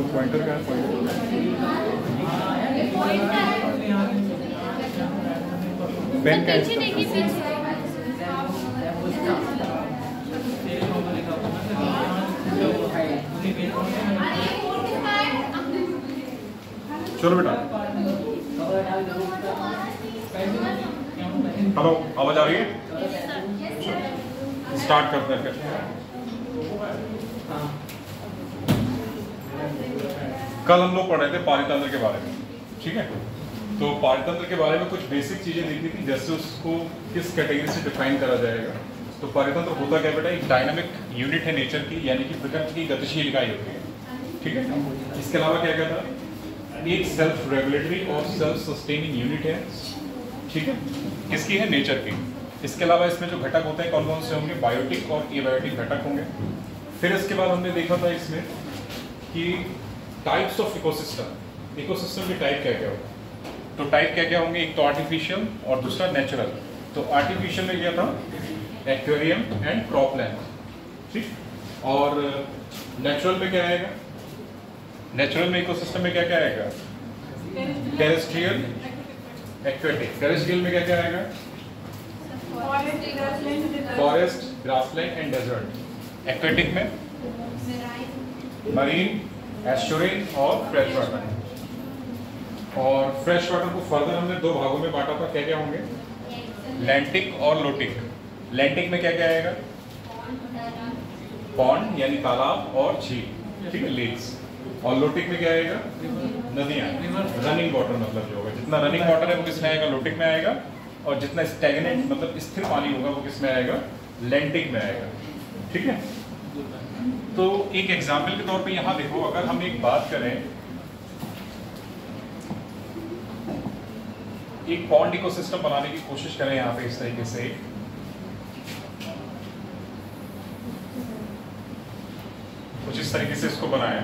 तो पॉइंटर का पेन का चलो बेटा। हेलो, आवाज आ रही है? स्टार्ट करते हैं फिर। कल हम लोग पढ़ रहे थे पारितंत्र के बारे में, ठीक है? तो पारितंत्र के बारे में कुछ बेसिक चीजें देखनी थी, जैसे उसको किस कैटेगरी से डिफाइन करा जाएगा। तो पारितंत्र होता क्या बेटा? एक डायनामिक यूनिट है नेचर की, यानी कि प्रकृति की गतिशील इकाई होती है, ठीक है? इसके अलावा क्या कहता है? एक सेल्फ रेगुलेटरी और सेल्फ सस्टेनिंग यूनिट है, ठीक है? किसकी है? नेचर की। इसके अलावा इसमें जो घटक होते हैं कौन कौन से होंगे? बायोटिक और एबायोटिक घटक होंगे। फिर इसके बाद हमने देखा था इसमें कि टाइप्स ऑफ इकोसिस्टम, इकोसिस्टम के टाइप क्या क्या होगा। तो टाइप क्या क्या होंगे? एक तो आर्टिफिशियल और दूसरा नेचुरल। तो आर्टिफिशियल में क्या था? एक्वेरियम एंड क्रॉपलैंड, ठीक? और नेचुरल में क्या आएगा? नेचुरल में इकोसिस्टम में क्या क्या आएगा? Terrestrial, aquatic. टेरेस्ट्रियल में क्या क्या आएगा? Forest, grassland and desert. Aquatic में मरीन, एस्चुरिन और फ्रेश वाटर। और फ्रेश वाटर को फर्दर हमने दो भागों में बांटा था, क्या क्या होंगे? लैंटिक और लोटिक। लैंटिक में क्या क्या आएगा? पॉन्ड यानी तालाब और झील, ठीक है, लेक्स। और लोटिक में क्या आएगा? नदियाँ, रनिंग वाटर। मतलब जो होगा, जितना रनिंग वाटर है वो किस में आएगा? लोटिक में आएगा। और जितना स्टैग्नेंट मतलब स्थिर पानी होगा वो किस में आएगा? लैंटिक में आएगा, ठीक है? तो एक एग्जाम्पल के तौर पे यहाँ देखो, अगर हम एक बात करें, एक पॉन्ड इकोसिस्टम बनाने की कोशिश करें यहाँ पे इस तरीके से, कुछ इस तरीके से इसको बनाया।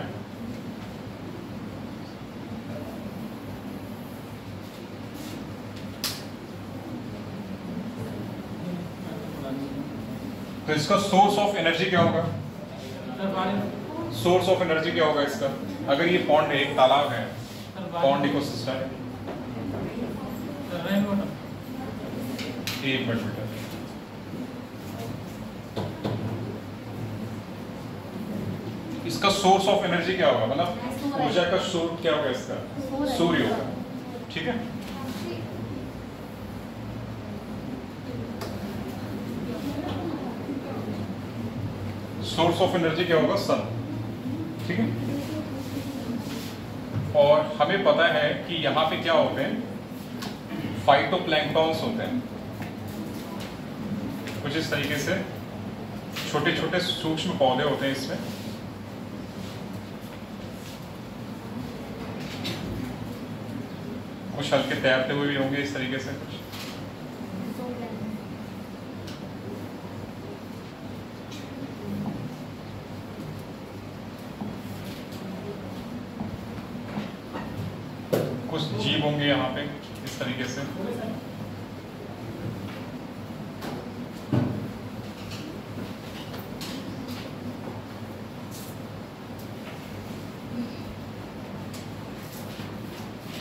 तो इसका सोर्स ऑफ एनर्जी क्या होगा? सोर्स ऑफ एनर्जी क्या होगा इसका? अगर ये पॉन्ड है, एक तालाब है, पॉन्ड इकोसिस्टम, एक मिनट बेटा, इसका सोर्स ऑफ एनर्जी क्या होगा? मतलब ऊर्जा का स्रोत क्या होगा इसका? सूर्य होगा, ठीक है? सोर्स ऑफ एनर्जी क्या होगा? सन, ठीक है? और हमें पता है कि यहाँ पे क्या होते हैं? फाइटोप्लैंक्टन्स होते हैं, कुछ इस तरीके से छोटे छोटे सूक्ष्म पौधे होते हैं इसमें। कुछ हल्के तैरते हुए भी होंगे इस तरीके से, कुछ जीव होंगे यहाँ पे इस तरीके से।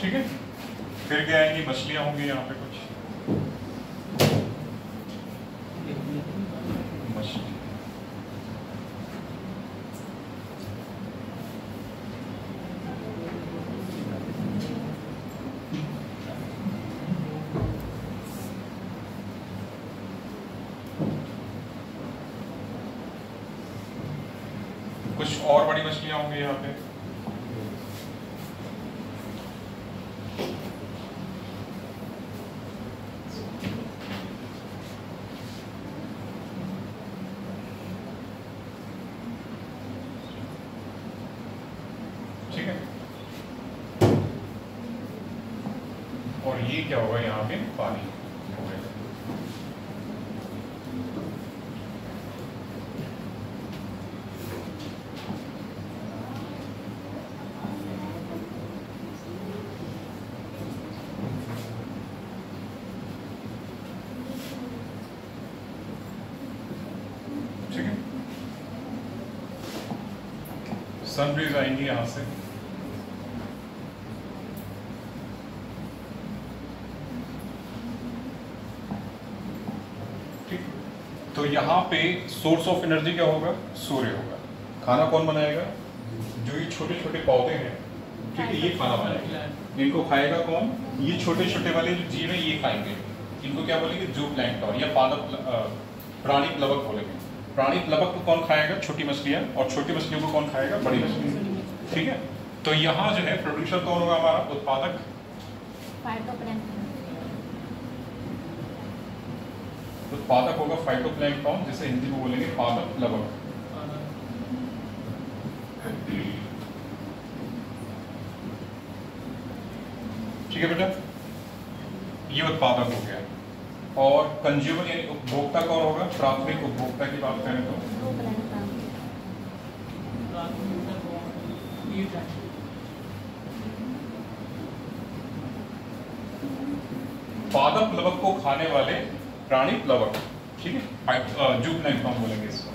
ठीक है? फिर क्या आएंगी? मछलियां होंगी यहाँ पे कुछ, मछली। कुछ और बड़ी मछलियां होंगी यहाँ पे, ठीक है? और ये क्या होगा? यहाँ पे पानी हो गया। ठीक है? सन रेज आएंगी यहाँ से, तो यहाँ पे सोर्स ऑफ एनर्जी क्या होगा? सूर्य होगा। खाना कौन बनाएगा? जो ये छोटे छोटे पौधे हैं, ठीक है, ये खाना बनाएंगे। इनको खाएगा कौन? ये छोटे छोटे वाले जो जीव है ये खाएंगे। इनको क्या बोलेंगे? जूप्लैंक्टन या पादप प्राणी प्लवक बोलेंगे। प्राणी प्लवक को कौन खाएगा? छोटी मछलियां। और छोटी मछलियों को कौन खाएगा? बड़ी मछलियां। ठीक है, तो यहाँ जो है प्रोड्यूसर कौन होगा हमारा? उत्पादक। उत्पादक होगा फाइटोप्लैंक्टन, जिसे हिंदी में बोलेंगे पादप प्लवक। ठीक है बेटा, ये उत्पादक हो गया। और कंज्यूमर यानी उपभोक्ता कौन होगा? प्राथमिक उपभोक्ता की बात करें तो पादप प्लवक को खाने वाले प्राणी प्लवक। ठीक है, जूप्लैंक्टन बोलेंगे इसको,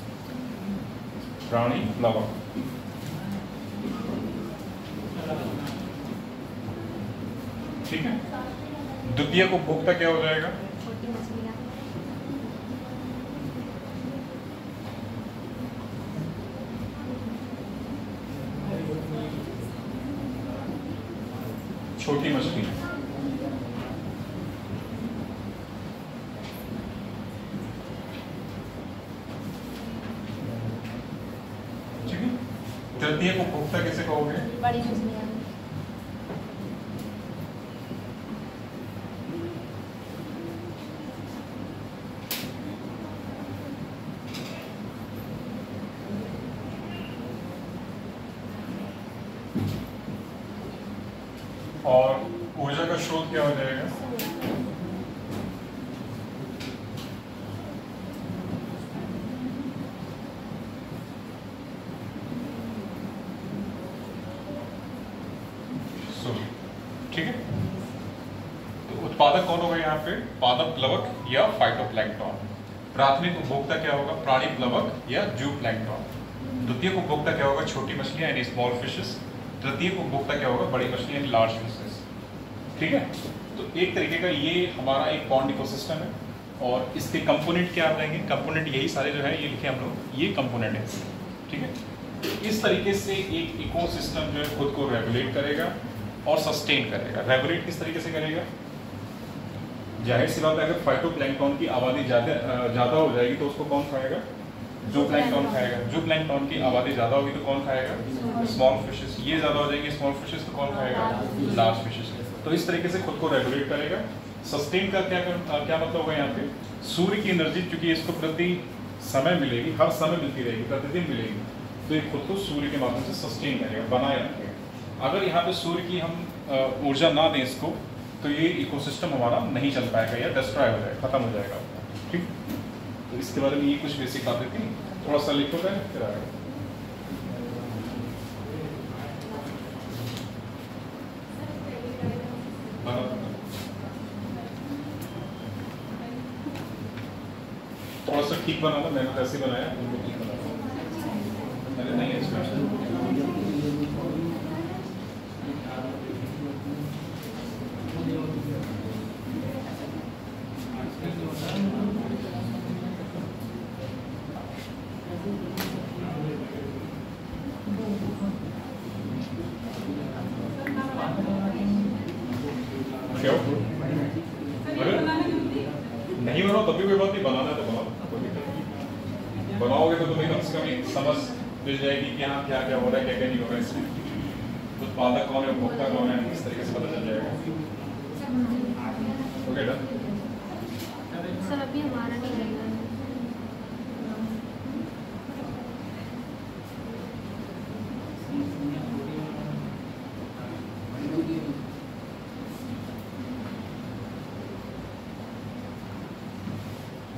प्राणी प्लवक। ठीक है, द्वितीयक उपभोक्ता क्या हो जाएगा? छोटी मछली। ठीक है, तृतीयक उपभोक्ता किसे कहोगे? बड़ी मछलियां। और ऊर्जा का स्रोत क्या हो जाएगा? सूर्य। ठीक है, तो उत्पादक कौन होगा यहाँ पे? पादप प्लवक या फाइटोप्लैंक्टन। प्राथमिक उपभोक्ता क्या होगा? प्राणी प्लवक या जूप्लैंक्टन। द्वितीयक उपभोक्ता क्या होगा? छोटी मछलियां यानी स्मॉल फिशेस। तृतीयक उपभोक्ता क्या होगा? बड़ी मछलियां यानी लार्ज फिशेस। ठीक है, तो एक तरीके का ये हमारा एक पॉन्ड इकोसिस्टम है। और इसके कंपोनेंट क्या आ जाएंगे? कंपोनेंट यही सारे जो है ये लिखे हम लोग, ये कंपोनेंट है। ठीक है, तो इस तरीके से एक इकोसिस्टम जो है खुद को रेगुलेट करेगा और सस्टेन करेगा। रेगुलेट किस तरीके से करेगा? जाहिर सी बात है, अगर फाइटोप्लैंक्टन की आबादी ज़्यादा हो जाएगी तो उसको कौन खाएगा? जूप्लैंक्टन खाएगा। जूप्लैंक्टन की आबादी ज़्यादा होगी तो कौन खाएगा? Small fishes. ये ज़्यादा हो जाएंगे स्मॉल फिशेस तो कौन खाएगा? Large fishes. तो इस तरीके से खुद को रेगुलेट करेगा। सस्टेन का क्या मतलब होगा यहाँ पे? सूर्य की एनर्जी चूंकि इसको प्रति समय मिलेगी, हर समय मिलती रहेगी, प्रतिदिन मिलेगी, तो ये खुद को सूर्य के माध्यम से सस्टेन करेगा, बनाए रखेगा। अगर यहाँ पे सूर्य की हम ऊर्जा ना दें इसको, तो ये इकोसिस्टम हमारा नहीं चल पाएगा या डिस्ट्रॉय हो जाएगा, खत्म हो जाएगा। ठीक, तो इसके बारे में ये कुछ बेसिक बातें थी, थोड़ा सा लिखो फिर आएगा। थोड़ा सा ठीक बनाना, मैंने कैसे बनाया उनको ठीक बनाना, मैंने नहीं है इसमें। क्या नहीं बनाओ तभी कोई बात नहीं, बनाना तो बनाओ, कोई दिक्कत नहीं। बनाओगे तो तुम्हें कम से कम एक समझ मिल जाएगी कि हाँ क्या क्या हो रहा है, क्या क्या नहीं हो रहा है इसमें। उत्पादक कौन है, उपभोक्ता कौन है, इस तरीके से पता चल जाएगा। Okay done. सर अभी हमारा नहीं रहेगा।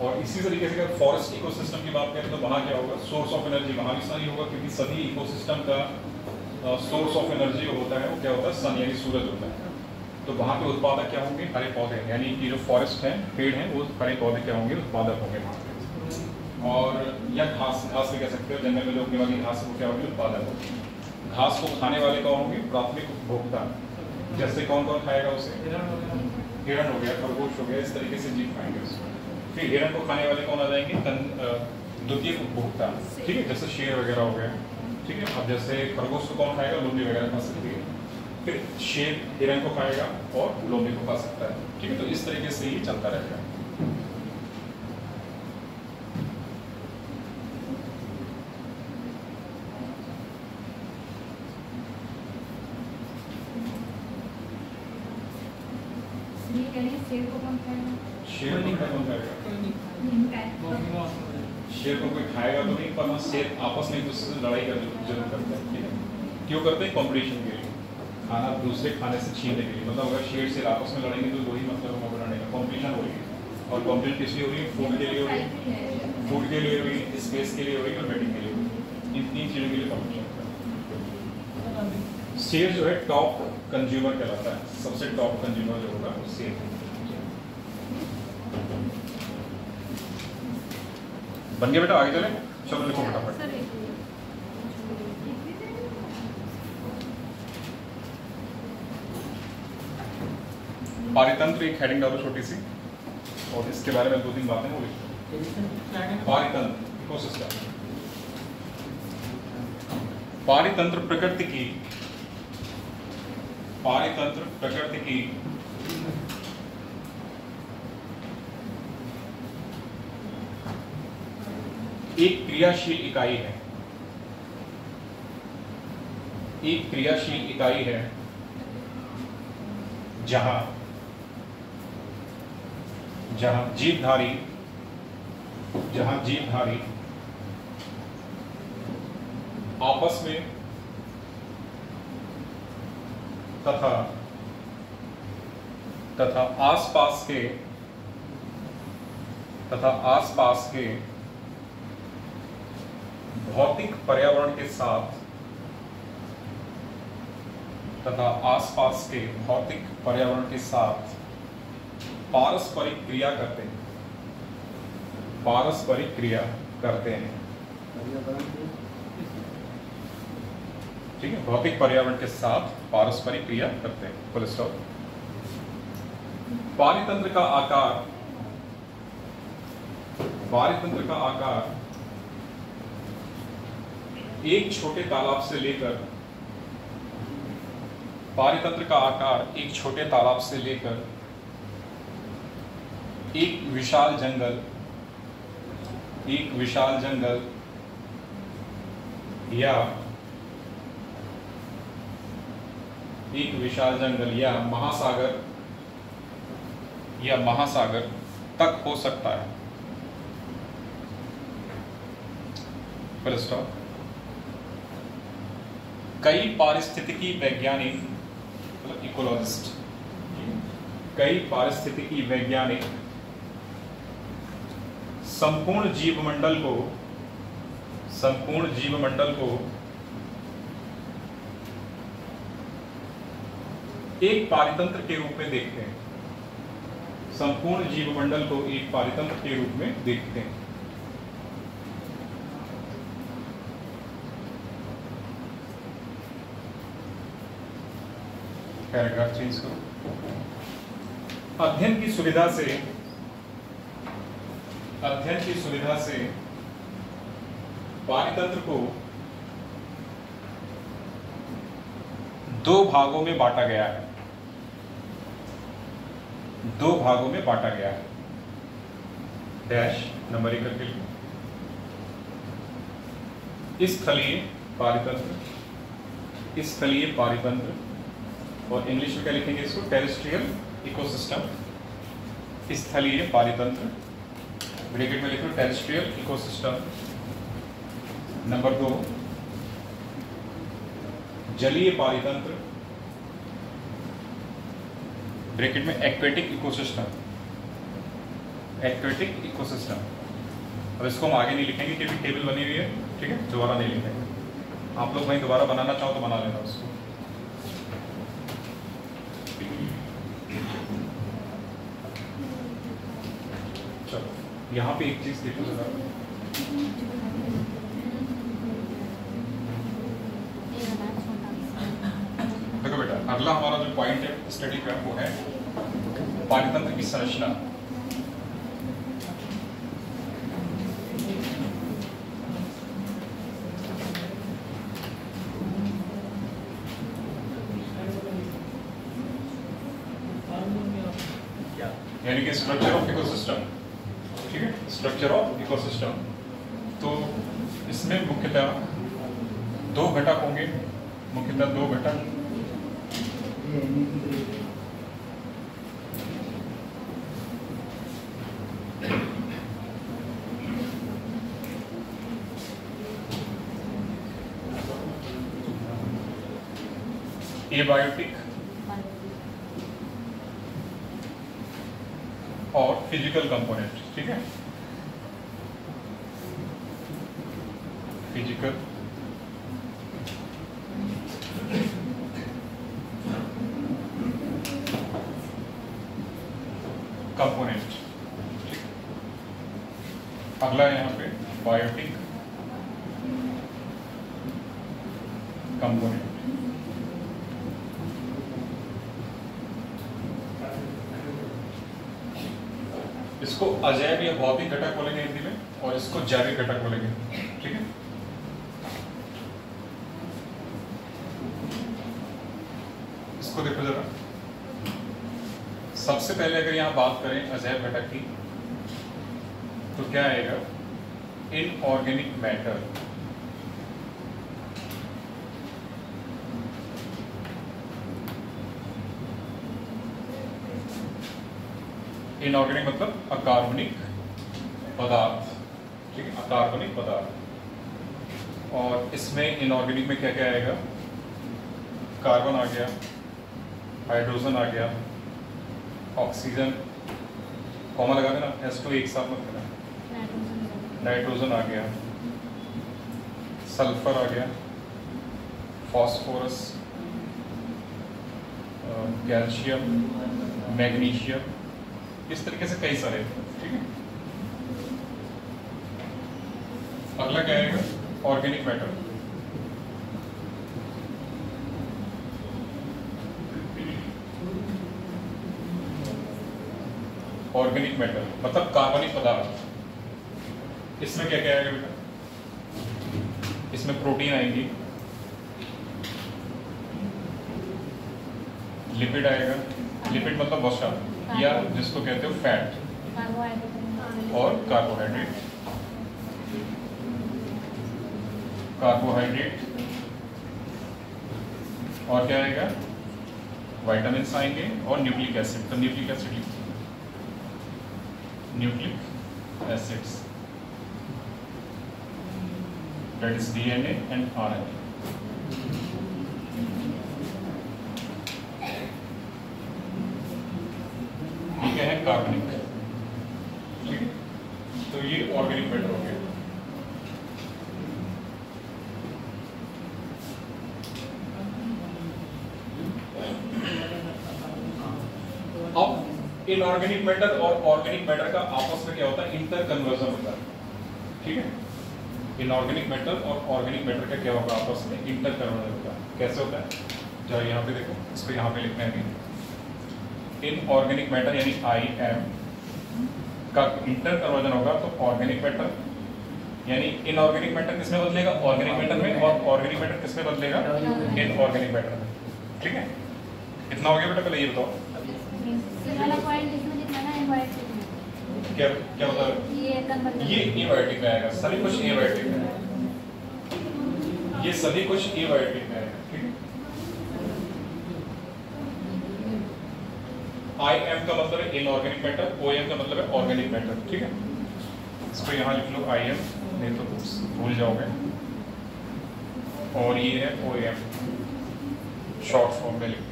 और इसी तरीके से अगर फॉरेस्ट इकोसिस्टम की बात करें तो वहाँ क्या होगा? सोर्स ऑफ एनर्जी वहाँ भी सन ही होगा, क्योंकि सभी इकोसिस्टम का सोर्स ऑफ एनर्जी होता है वो क्या होता है? सन यानी सूरज होता है। तो वहाँ पे उत्पादक क्या होंगे? हरे पौधे, यानी कि जो फॉरेस्ट है, पेड़ हैं, वो हरे पौधे क्या होंगे? उत्पादक होंगे वहाँ पे। और या घास भी कह सकते हो, जंगल में जो उगने वाली घास वो क्या होगी? उत्पादक होगी। घास को खाने वाले कौन होंगे? प्राथमिक उपभोक्ता। जैसे कौन कौन खाएगा उसे? हिरण हो गया, खरगोश हो गया, इस तरीके से जीव खाएंगे उसको। फिर हिरण को खाने वाले कौन आ जाएंगे? द्वितीय उपभोक्ता, ठीक है, जैसे शेर वगैरह हो गया, ठीक है। अब जैसे खरगोश को कौन खाएगा? लोमड़ी वगैरह खा सकती है। फिर शेर हिरण को खाएगा और लोमड़ी को खा सकता है, ठीक है। तो इस तरीके से ये चलता रहेगा। शेर को कौन खाएगा? शेर नहीं कौन खाएगा? शेर को कोई खाएगा तो नहीं, पर शेर आपस में एक दूसरे से लड़ाई जरूर करते हैं, ठीक है। क्यों करते हैं? कॉम्पिटिशन के लिए, खाना दूसरे खाने से छीनने के लिए। मतलब अगर शेर से आपस में लड़ेंगे तो वही मतलब होगा बनाने का, कॉम्पिटिशन होगी। और कॉम्पिटिशन किस लिए हो रही है? फूड के लिए हो रही है, फूड के लिए हो रही है, स्पेस के लिए हो रही है और बैटिंग के लिए हो रही है। इन तीन चीज़ों के लिए कॉम्पिटिशन होता है। शेर जो है टॉप कंज्यूमर कहलाता है, सबसे टॉप कंज्यूमर जो होगा वो शेर है। बन गया बेटा? आगे चले, चलो लिखो फटाफट। पारितंत्र एक हेडिंग डालो छोटी सी, और इसके बारे में 2-3 बातें वो लिखो। पारितंत्र इकोसिस्टम। पारितंत्र प्रकृति की एक क्रियाशील इकाई है, एक क्रियाशील इकाई है जहां जीवधारी आपस में तथा आसपास के भौतिक पर्यावरण के साथ पारस्परिक क्रिया करते हैं, ठीक है। भौतिक पर्यावरण के साथ पारस्परिक क्रिया करते हैं, फुल स्टॉप। पारितंत्र का आकार एक छोटे तालाब से लेकर एक विशाल जंगल या महासागर तक हो सकता है, फुल स्टॉप। कई पारिस्थितिकी वैज्ञानिक, मतलब इकोलॉजिस्ट, संपूर्ण जीवमंडल को एक पारितंत्र के रूप में देखते हैं, संपूर्ण जीवमंडल को एक पारितंत्र के रूप में देखते हैं। पैराग्राफ चेंज करो। अध्ययन की सुविधा से पारितंत्र को 2 भागों में बांटा गया है, डैश नंबर 1 करके लिखो। स्थलीय पारितंत्र, और इंग्लिश में क्या लिखेंगे इसको? Terrestrial ecosystem. स्थलीय पारितंत्र, ब्रैकेट में लिखो टेरेस्ट्रियल इकोसिस्टम। नंबर 2 जलीय पारितंत्र, ब्रैकेट में एक्वेटिक इकोसिस्टम। अब इसको हम आगे नहीं लिखेंगे क्योंकि टेबल बनी हुई है, ठीक है, दोबारा नहीं लिखेंगे। आप लोग वहीं दोबारा बनाना चाहो तो बना लेना उसको। चलो यहाँ पे एक चीज देखो जरा, देखो बेटा, अगला हमारा जो पॉइंट है स्टडी का वो है पारितंत्र की संरचना। यानी कि स्ट्रक्चर ऑफ इकोसिस्टम, ठीक है, स्ट्रक्चर ऑफ इकोसिस्टम। तो इसमें मुख्यतः दो घटक होंगे, मुख्यतः दो घटक। एबायोटिक और फिजिकल कंपोनेंट, ठीक है, फिजिकल कंपोनेंट। अगला है यहाँ पे बायोटिक कंपोनेंट। इसको अजैव या भौतिक घटक बोलेंगे हिंदी में, और इसको जैविक घटक बोलेंगे, ठीक है। इसको देखो जरा, सबसे पहले अगर यहां बात करें अजैव घटक की, तो क्या आएगा? Inorganic matter. इनऑर्गेनिक मतलब अकार्बनिक पदार्थ, ठीक है, अकार्बनिक पदार्थ। और इसमें इनऑर्गेनिक में क्या क्या आएगा? कार्बन आ गया, हाइड्रोजन आ गया, ऑक्सीजन, कॉमा लगा देना, H2 एक साथ मत करना, नाइट्रोजन आ गया, सल्फर आ गया, फास्फोरस, कैल्शियम, मैग्नीशियम, इस तरीके से कई सारे, ठीक है। अगला क्या आएगा? Organic matter. ऑर्गेनिक मैटर मतलब कार्बनिक पदार्थ। इसमें क्या क्या आएगा बेटा? इसमें प्रोटीन आएंगी, लिपिड आएगा, लिपिड मतलब वसा या जिसको कहते हो फैट, और कार्बोहाइड्रेट, और क्या आएगा? विटामिन्स आएंगे और न्यूक्लिक एसिड। तो nucleic acid, nucleic acids, that is DNA and RNA। ठीक है, कार्बनिक, ठीक है। तो ये ऑर्गेनिक मैटर हो गया। अब इनऑर्गेनिक मैटर और ऑर्गेनिक मैटर का आपस में क्या होता है? इंटर कन्वर्जन होता है, ठीक है। इनऑर्गेनिक मैटर और ऑर्गेनिक मैटर का क्या होगा? आपस में इंटर कन्वर्जन होता है। कैसे होता है? जरा यहाँ पे देखो, इसको यहाँ पे लिखना है। इनऑर्गेनिक मैटर यानी IM का इंटर कन्वर्जन होगा तो ऑर्गेनिक मैटर, यानी इनऑर्गेनिक मैटर किसमें बदलेगा? ऑर्गेनिक मैटर में, और ऑर्गेनिक मैटर किसमें बदलेगा? इनऑर्गेनिक मैटर में, ठीक है। इतना हो गया बेटा? पहले ये बताओ क्या क्या बता रहे? ये एबायोटिक में आएगा, सभी कुछ एबायोटिक में आएगा, ये सभी कुछ एबायोटिक में आएगा, ठीक है। IM का मतलब है इनऑर्गेनिक मैटर, OM का मतलब है ऑर्गेनिक मैटर, ठीक है। इसको यहाँ लिख लो IM, नहीं तो भूल जाओगे। और ये है OM, शॉर्ट फॉर्म में लिख दिया।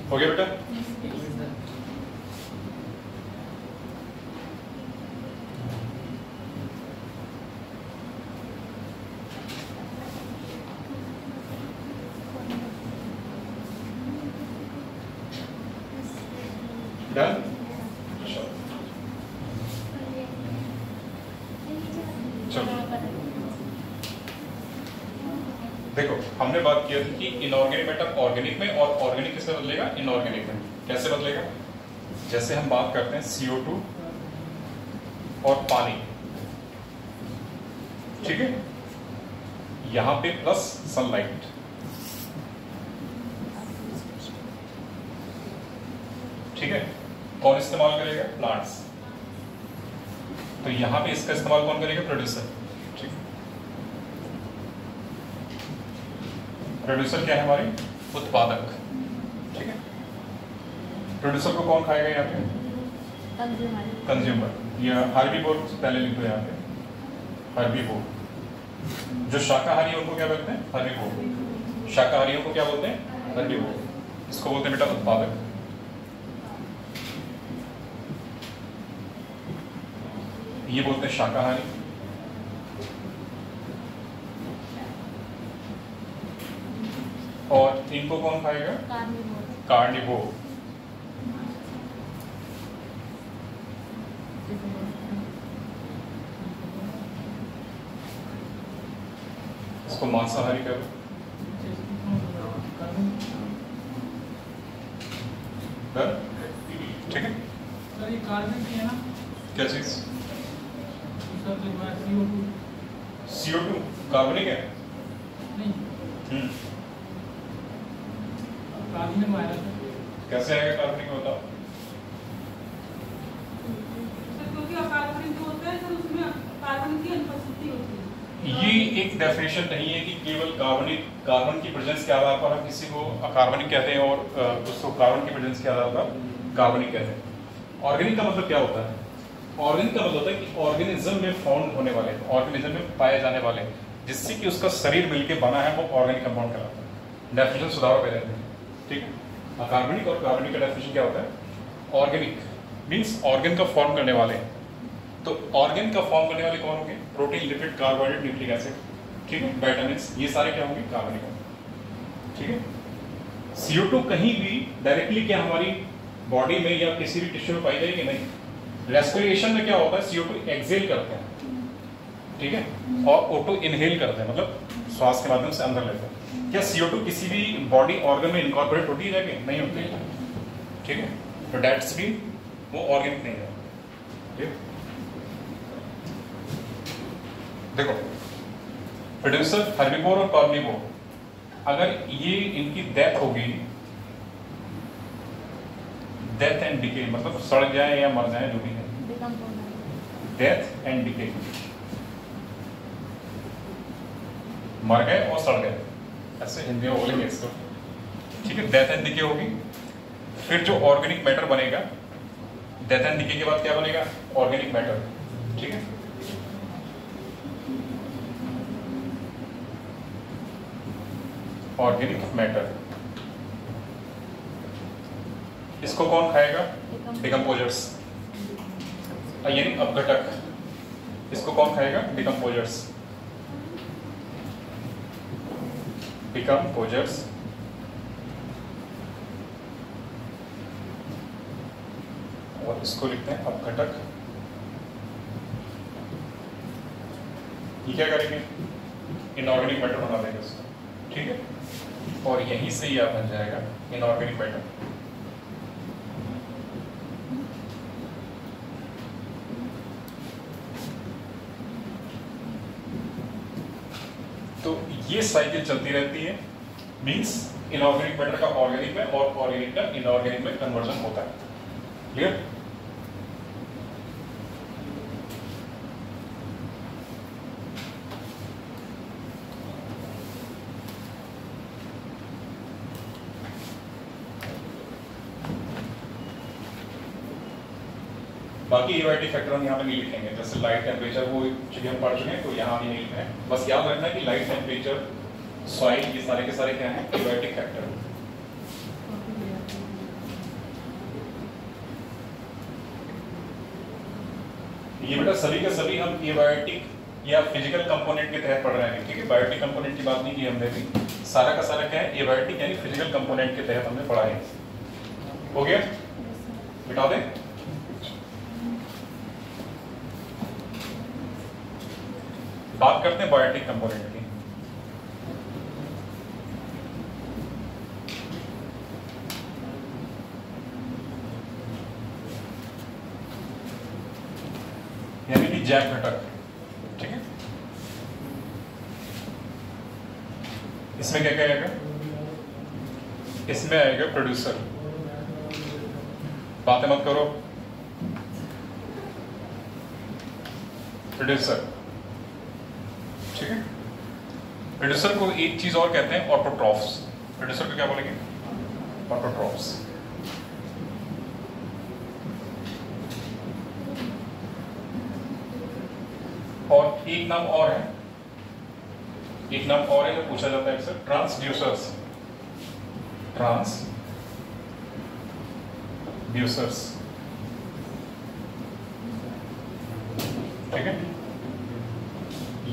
हो गया बेटा? डन? चलो देखो, हमने बात किया थी कि इनऑर्गेनिक मैटर ऑर्गेनिक में, और ऑर्गेनिक किससे बदलेगा? इनऑर्गेनिक में। कैसे बदलेगा? जैसे हम बात करते हैं CO2 और पानी, ठीक है। यहाँ पे प्लस सनलाइट। ठीक है, कौन इस्तेमाल करेगा? प्लांट्स। तो यहाँ पे इसका इस्तेमाल कौन करेगा? प्रोड्यूसर। ठीक, प्रोड्यूसर क्या है? हमारी उत्पादक। ठीक है, प्रोड्यूसर को कौन खाएगा? यहाँ पे कंज्यूमर। या हर्बीवोर पहले लिख दो यहाँ पे, हर्बीवोर। जो शाकाहारी है उनको क्या बोलते हैं? हर्बीवोर। शाकाहारियों को क्या बोलते हैं? हर्बीवोर। इसको बोलते हैं बेटा उत्पादक। ये बोलते हैं शाकाहारी। और इनको कौन खाएगा? कार्निवोर। इसको मांसाहारी करो। ठीक है, क्या चीज? CO2 कार्बनिक है? कैसे आएगा कार्बनिक में? बताओ। क्योंकि अकार्बनिक जो होता है सर उसमें कार्बन की अनुपस्थिति होती है। ये एक डेफिनेशन नहीं है कि केवल कार्बन की प्रेजेंस के आधार पर हम किसी को अकार्बनिक कहते हैं और उसको कार्बन की प्रेजेंस के आधार पर कार्बनिक कहते हैं। ऑर्गेनिक का मतलब क्या होता है? ऑर्गेनिक का मतलब होता है कि ऑर्गेनिज्म में फाउंड होने वाले, ऑर्गेनिज्म में पाए जाने वाले, जिससे कि उसका शरीर मिलके बना है, वो ऑर्गेनिक कंपाउंड कहलाता है। डेफिनेशन सुधारो पे रहते हैं। ठीक है, अकार्बनिक और कार्बनिक का डेफिनेशन क्या होता है? ऑर्गेनिक मीन्स ऑर्गेन का फॉर्म करने वाले। तो ऑर्गेन का फॉर्म करने वाले कौन होंगे? Protein, lipid, carbohydrate, nucleic acid. ठीक है, विटामिन्स, ये सारे क्या होंगे? कार्बनिक होंगे। ठीक है, CO2 कहीं भी डायरेक्टली क्या हमारी बॉडी में या किसी भी टिश्यू में पाई जाएगी? नहीं। रेस्पिरेशन में क्या होता है? CO2 एक्सेल करते हैं। ठीक है, और O2 इनहेल करते हैं, मतलब श्वास के माध्यम से अंदर लेते हैं। क्या CO2 किसी भी बॉडी ऑर्गन में इनकॉर्पोरेट होती है जाके? नहीं होती है। ठीक है, तो डेट्स भी वो ऑर्गेनिक नहीं है। ठीक, देखो प्रोड्यूसर हर्बीवोर और कार्निवोर, अगर ये इनकी डेथ होगी, डेथ एंड डिके मतलब सड़ जाए या मर जाए, जो भी है, डेथ एंड डिके, मर गए और सड़ गए, ऐसे हिंदी में बोलेंगे इसको। ठीक है, डेथ एंड डिके होगी। फिर जो ऑर्गेनिक मैटर बनेगा, डेथ एंड डिके के बाद क्या बनेगा? Organic matter. ठीक है, ऑर्गेनिक मैटर, इसको कौन खाएगा? डिकम्पोजर्स, यानी अपघटक। इसको कौन खाएगा? डिकम्पोजर्स। डिकम्पोजर्स और इसको लिखते हैं अपघटक। ये क्या करेंगे? इनऑर्गेनिक मैटर बना देंगे इसको। ठीक है, और यहीं से यह बन जाएगा इनऑर्गेनिक मैटर। तो ये साइकिल चलती रहती है, मींस इनऑर्गेनिक मैटर का ऑर्गेनिक में और ऑर्गेनिक का इनऑर्गेनिक में कन्वर्जन होता है। क्लियर? बाकी एबायोटिक फैक्टर हम यहाँ पे नहीं लिखेंगे, जैसे लाइट टेम्परेचर वो चीजें हम पढ़ चुके हैं, तो यहाँ भी नहीं लिखना है। बस याद रखना है कि लाइट टेम्परेचर, सॉइल, ये सारे के सारे क्या हैं? Abiotic factor. ये बेटा सभी के सभी हम एबायोटिक या फिजिकल कंपोनेंट के तहत पढ़ रहे हैं। ठीक है, बायोटिक कंपोनेंट की बात नहीं की हमने भी, सारा का सारा क्या है? एबायोटिक यानी फिजिकल कंपोनेंट के तहत हमने पढ़ा है। हो गया? बिठा दें। बात करते हैं बायोटिक कंपोनेंट की। यानी कि जैव घटक। ठीक है, इसमें क्या क्या आएगा? इसमें आएगा प्रोड्यूसर। बातें मत करो। प्रोड्यूसर, ठीक है। प्रोड्यूसर को एक चीज और कहते हैं, ऑटोट्रॉफ्स। प्रोड्यूसर को क्या बोलेंगे? ऑटोट्रॉफ्स। और एक नाम और है, एक नाम और है जो पूछा जाता है अक्सर, ट्रांसड्यूसर्स। ट्रांसड्यूसर्स, ठीक है।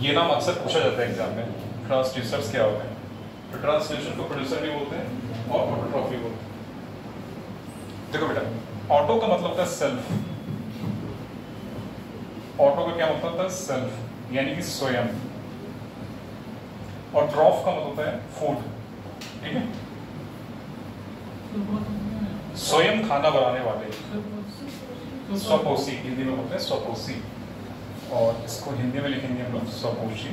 ये नाम अक्सर पूछा जाता है एग्जाम में, ट्रांसड्यूसर्स क्या होते हैं। तो ट्रांसड्यूसर को प्रोड्यूसर भी बोलते हैं और ऑटोट्रॉफ भी बोलते हैं। देखो बेटा, ऑटो का मतलब होता है सेल्फ। ऑटो का क्या मतलब होता है? सेल्फ, यानी कि स्वयं। और ट्रॉफ का मतलब होता है फूड, ठीक है। स्वयं खाना बनाने वाले, स्वपोषी, हिंदी में बोलते हैं स्वपोषी, और इसको हिंदी में लिखेंगे हम लोग स्वपोषी।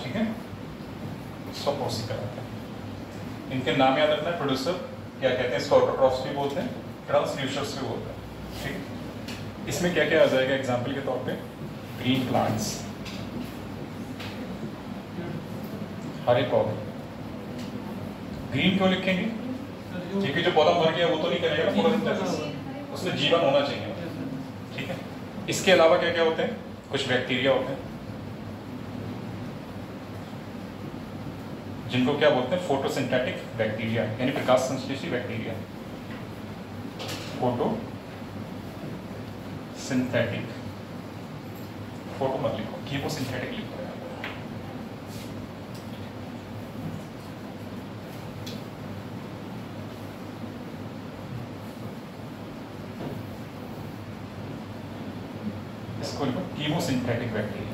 ठीक है, स्वपोषी कहलाते हैं। इनके नाम याद रखना है। प्रोड्यूसर क्या कहते हैं? इसको ऑटोट्रॉफ्स भी बोलते हैं, ट्रांसड्यूसर्स भी बोलते हैं, ठीक है। इसमें क्या क्या आ जाएगा एग्जाम्पल के तौर पे? ग्रीन प्लांट्स, हरे पौधे। ग्रीन क्यों लिखेंगे? क्योंकि जो पौधा मर गया वो तो नहीं करेगा ना फोटोसिंथेसिस, उसमें जीवन होना चाहिए, ठीक है। इसके अलावा क्या क्या होते हैं? कुछ बैक्टीरिया होते हैं जिनको क्या बोलते हैं? फोटोसिंथेटिक बैक्टीरिया, यानी प्रकाश संश्लेषी बैक्टीरिया। फोटो सिंथेटिक, फोटो मत लिखो, कीमोसिंथेटिक लिखो। इसको लिखो कीमोसिंथेटिक बैक्टीरिया।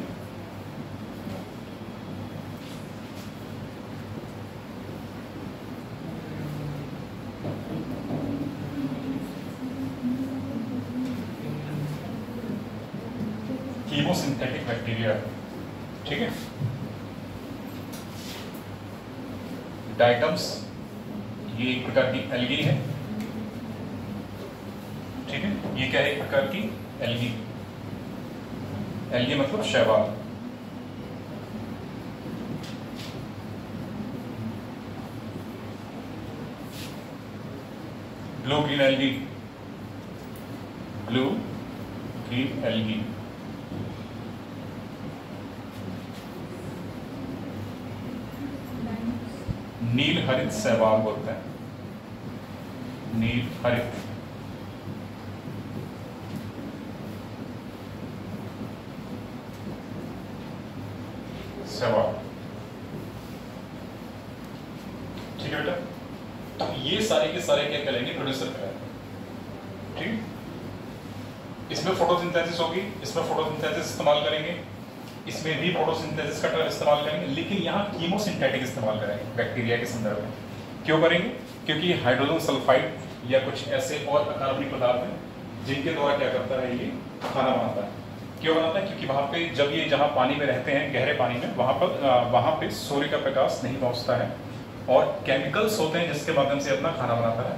कीमोसिंथेटिक बैक्टीरिया, ठीक है। डाइटम्स, ये एक प्रकार की एल्गी है, ठीक है। ये क्या है? एक प्रकार की एल्गी। एल्गी मतलब शैवाल। Blue green algae, blue green algae. नील हरित शैवाल बोलते हैं, नील हरित। शैवाल, ठीक है बेटा। तो ये सारे के सारे क्या कहलाएंगे? प्रोड्यूसर कहलाएंगे, ठीक। इसमें फोटोसिंथेसिस होगी, इसमें फोटोसिंथेसिस इस्तेमाल करेंगे, इसमें भी फोटोसिंथेसिस का टर्म इस्तेमाल करेंगे, लेकिन यहाँ कीमोसिंथेटिक इस्तेमाल करेंगे बैक्टीरिया के संदर्भ में। क्यों करेंगे? क्योंकि हाइड्रोजन सल्फाइड या कुछ ऐसे और अकार्बनिक पदार्थ हैं जिनके द्वारा क्या करता है? ये खाना बनाता है। क्यों बनाता है? क्योंकि वहाँ पे जब ये जहाँ पानी में रहते हैं, गहरे पानी में, वहाँ पे सूर्य का प्रकाश नहीं पहुँचता है और केमिकल्स होते हैं जिसके माध्यम से अपना खाना बनाता है।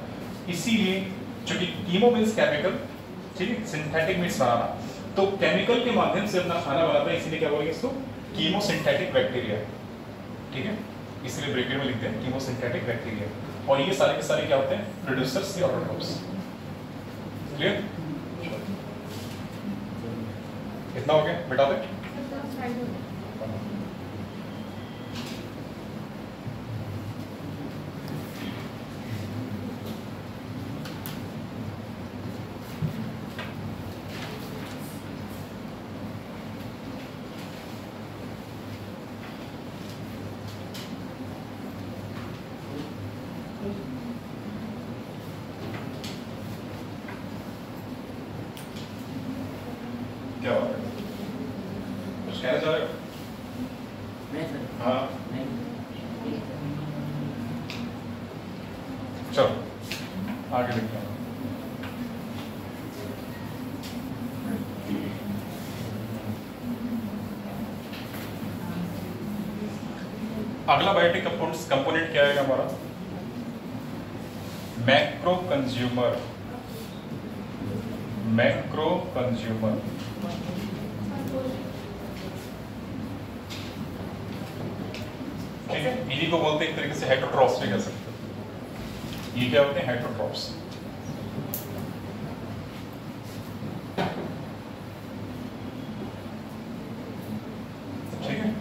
इसीलिए चूंकि कीमो मीन्स केमिकल, ठीक है, सिंथेटिक मीन्स बनाना, तो केमिकल के माध्यम से अपना खाना बनाता है, इसीलिए क्या बोलेंगे इसको? कीमोसिंथेटिक बैक्टीरिया, ठीक है। इसलिए ब्रैकेट में लिखते हैं कीमोसिंथेटिक बैक्टीरिया। और ये सारे के सारे क्या होते हैं? प्रोड्यूसर्स या ऑटोट्रॉफ्स। क्लियर? इतना हो गया? बेटा दे। क्या बात है? कुछ कहना चाह रहे हो? नहीं सर। हाँ, नहीं। चलो आगे देखते हैं। अगला बायोटिक कंपोनेंट क्या है हमारा? Macro consumer. मैक्रो कंज्यूमर ठीक है, इन्हीं को बोलते हैं एक तरीके से हेटरोट्रॉप्स भी कह सकते हैं। ये क्या होते हैं? हेटरोट्रॉप्स। ठीक है,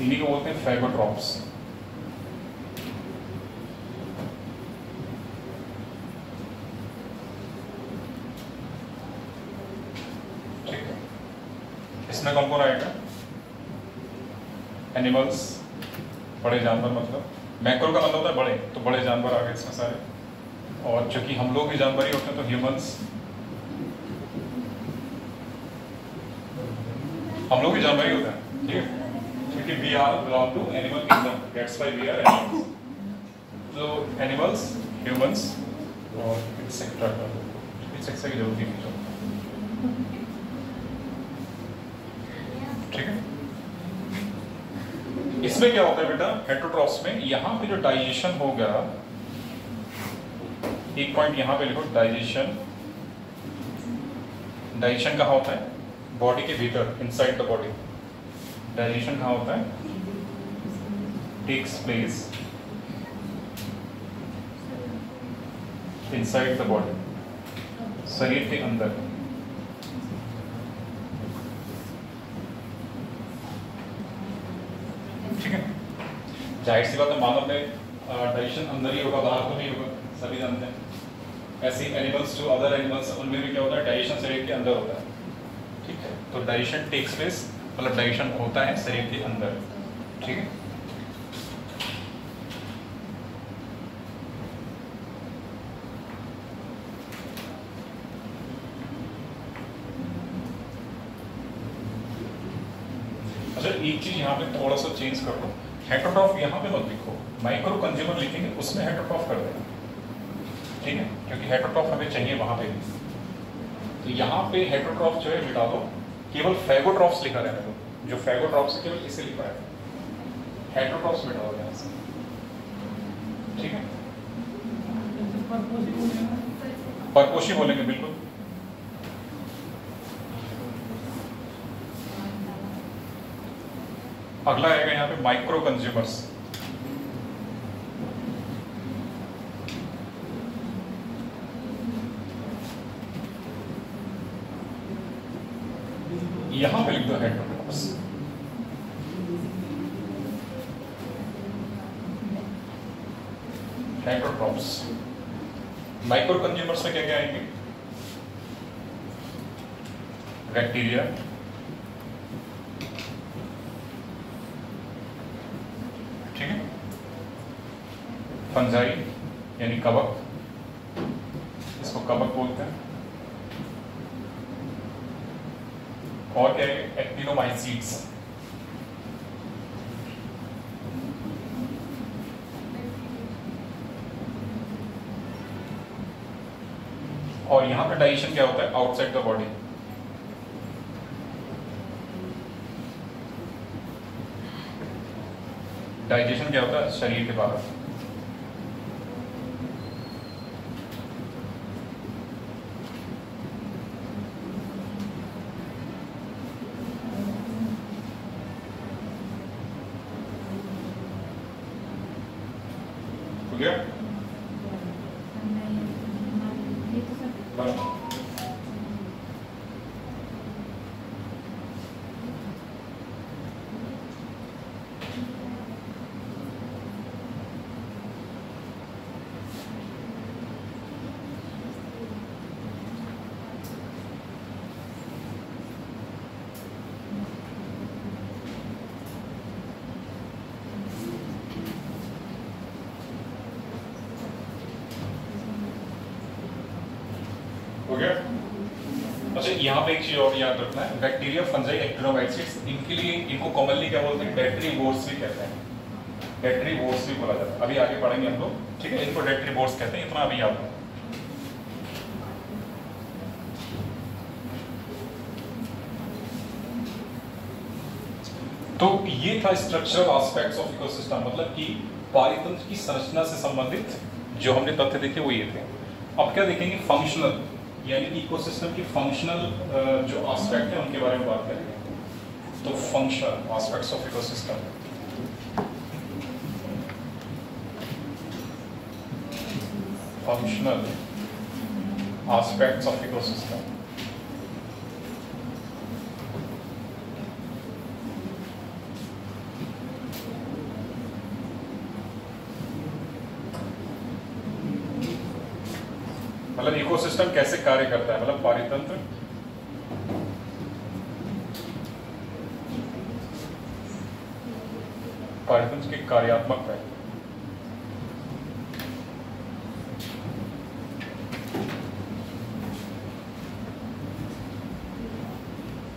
इन्हीं को बोलते हैं फैगोट्रॉप्स। ठीक है, इसमें कौन कौन आएगा? एनिमल्स, बड़े जानवर, मतलब मैक्रो का मतलब होता है बड़े, तो बड़े जानवर आ गए इसमें सारे। और चूंकि हम लोग भी जानवर ही होते हैं तो ह्यूमंस, हम लोग भी जानवर ही होते हैं। ठीक है, क्योंकि we are belong to animal kingdom, that's why we are animals. तो एनिमल्स, ह्यूमंस और एक्सेट्रा की जरूरत ही नहीं। ठीक है, इसमें क्या होता है बेटा? हेटरोट्रॉप्स में यहाँ पे जो डाइजेशन होगा, एक पॉइंट यहाँ पे लिखो, डाइजेशन। डाइजेशन कहाँ होता है? बॉडी के भीतर, इनसाइड द बॉडी। डाइजेशन कहाँ होता है? Takes place inside the body, शरीर के अंदर। ठीक है, जाहिर सी बात है, मानव में डाइजेशन अंदर ही होगा, बाहर तो नहीं होगा, सभी जानते हैं। ऐसे एनिमल्स जो अदर एनिमल्स, उनमें भी क्या होता है? डाइजेशन शरीर के अंदर होता है। ठीक है, तो डाइजेशन टेक्स प्लेस, मतलब डाइजेशन होता है शरीर के अंदर। ठीक है, अच्छा एक चीज यहाँ पे थोड़ा सा चेंज कर लो, हेटरोट्रॉफ यहाँ पे मत लिखो, माइक्रो कंज्यूमर लिखेंगे, उसमें हेटरोट्रॉफ कर देना। ठीक है, क्योंकि हेटरोट्रॉफ हमें चाहिए वहां पे भी। तो यहाँ पे हेटरोट्रॉफ जो है मिटा दो, केवल फैगोट्रॉप्स लिखा रहने दो। जो फैगोट्रॉप्स है केवल इसे लिखा है, हेटरोट्रॉप्स मिटा दो यहाँ से। ठीक है, परपोषी बोलेंगे बिल्कुल। अगला आएगा यहाँ पे माइक्रो कंज्यूमर्स। यहाँ पे लिख दो हेटरोट्रॉप्स। हेटरोट्रॉप्स। माइक्रो कंज्यूमर्स में क्या क्या आएंगे? बैक्टीरिया, ठीक है, फंजाई यानी कवक, इसको कवक बोलते हैं। और क्या है? एक्टिनोमाइसीट्स, और यहां पे डाइजेशन क्या होता है? Outside the body. डाइजेशन क्या होता है? शरीर के बाहर। हो गया? बस। हो गया? अच्छा यहाँ पे एक चीज और याद रखना है, बैक्टीरिया, फंजाई, एक्टिनोमाइसीट्स, इनके लिए, इनको कॉमनली क्या बोलते हैं? डेट्रीवोर्स भी कहते हैं। डेट्रीवोर्स भी बोला जाता है, अभी आगे पढ़ेंगे हम लोग। ठीक है, इनको डेट्रीवोर्स कहते हैं, इतना अभी याद रखो। तो ये था स्ट्रक्चरल एस्पेक्ट्स ऑफ इकोसिस्टम, मतलब कि पारितंत्र की संरचना से संबंधित जो हमने तथ्य देखे वो ये थे। अब क्या देखेंगे, फंक्शनल, यानी कि इकोसिस्टम की फंक्शनल जो एस्पेक्ट है उनके बारे में बात करेंगे। तो functional aspects of ecosystem, functional aspects of ecosystem. मतलब इकोसिस्टम कैसे कार्य करता है, मतलब पारितंत्र के कार्यात्मक पहलू।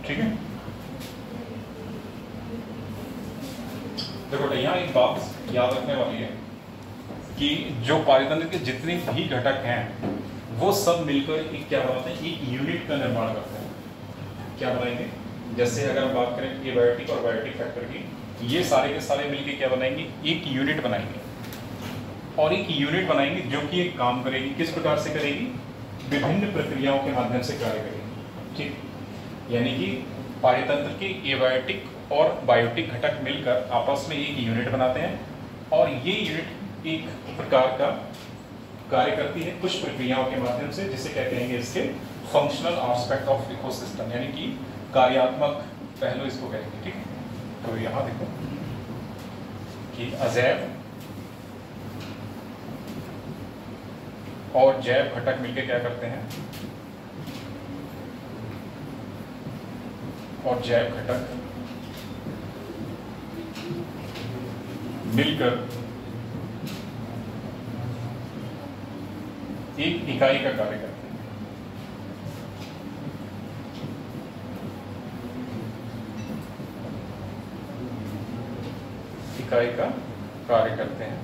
ठीक है, देखो यहाँ एक बात याद रखने वाली है कि जो पारितंत्र के जितने भी घटक हैं वो सब मिलकर एक क्या बनाते हैं, एक यूनिट का निर्माण करते हैं। क्या बनाएंगे, जैसे अगर हम बात करें एबायोटिक और बायोटिक फैक्टर की, ये सारे के सारे मिलकर क्या बनाएंगे, एक यूनिट बनाएंगे। और एक यूनिट बनाएंगे जो कि एक काम करेगी, किस प्रकार से करेगी, विभिन्न प्रक्रियाओं के माध्यम से कार्य करेगी। ठीक, यानी कि पारितंत्र के एबायोटिक और बायोटिक घटक मिलकर आपस में एक यूनिट बनाते हैं और ये यूनिट एक प्रकार का कार्य करती है कुछ प्रक्रियाओं के माध्यम से, जिसे क्या कहेंगे, इसके फंक्शनल एस्पेक्ट ऑफ इकोसिस्टम, यानी कि कार्यात्मक पहलू इसको कहेंगे। ठीक है, तो यहाँ देखो कि अजैव और जैव घटक मिलकर क्या करते हैं, और जैव घटक मिलकर एक इकाई का कार्य करते हैं। इकाई का कार्य करते हैं।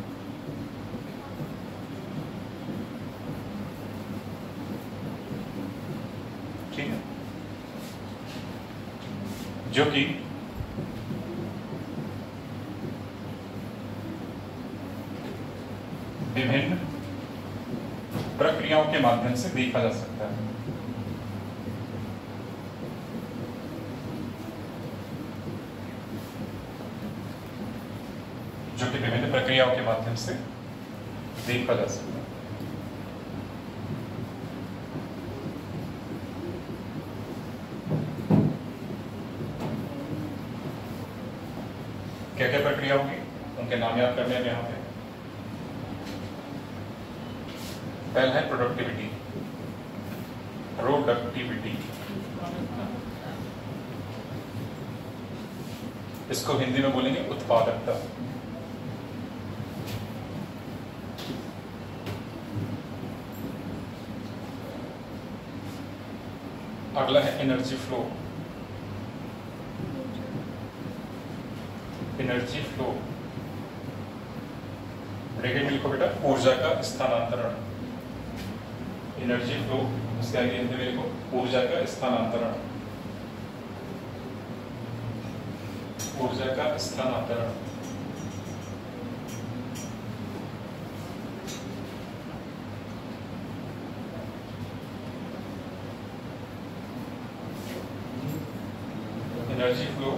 ठीक है, जो कि विभिन्न प्रक्रियाओं के माध्यम से देखा जा सकता है। जो कि विभिन्न प्रक्रियाओं के माध्यम से देखा जा सकता है। क्या क्या प्रक्रिया होगी, उनके नाम याद करने में यहाँ पे पहला है प्रोडक्टिविटी, इसको हिंदी में बोलेंगे उत्पादकता। अगला है एनर्जी फ्लो, ब्रैकेट में लिखो बेटा, ऊर्जा का स्थानांतरण। एनर्जी फ्लो, इसके आगे हिंदी में लिखो ऊर्जा का स्थानांतरण, ऊर्जा का स्थानांतरण। एनर्जी फ्लो,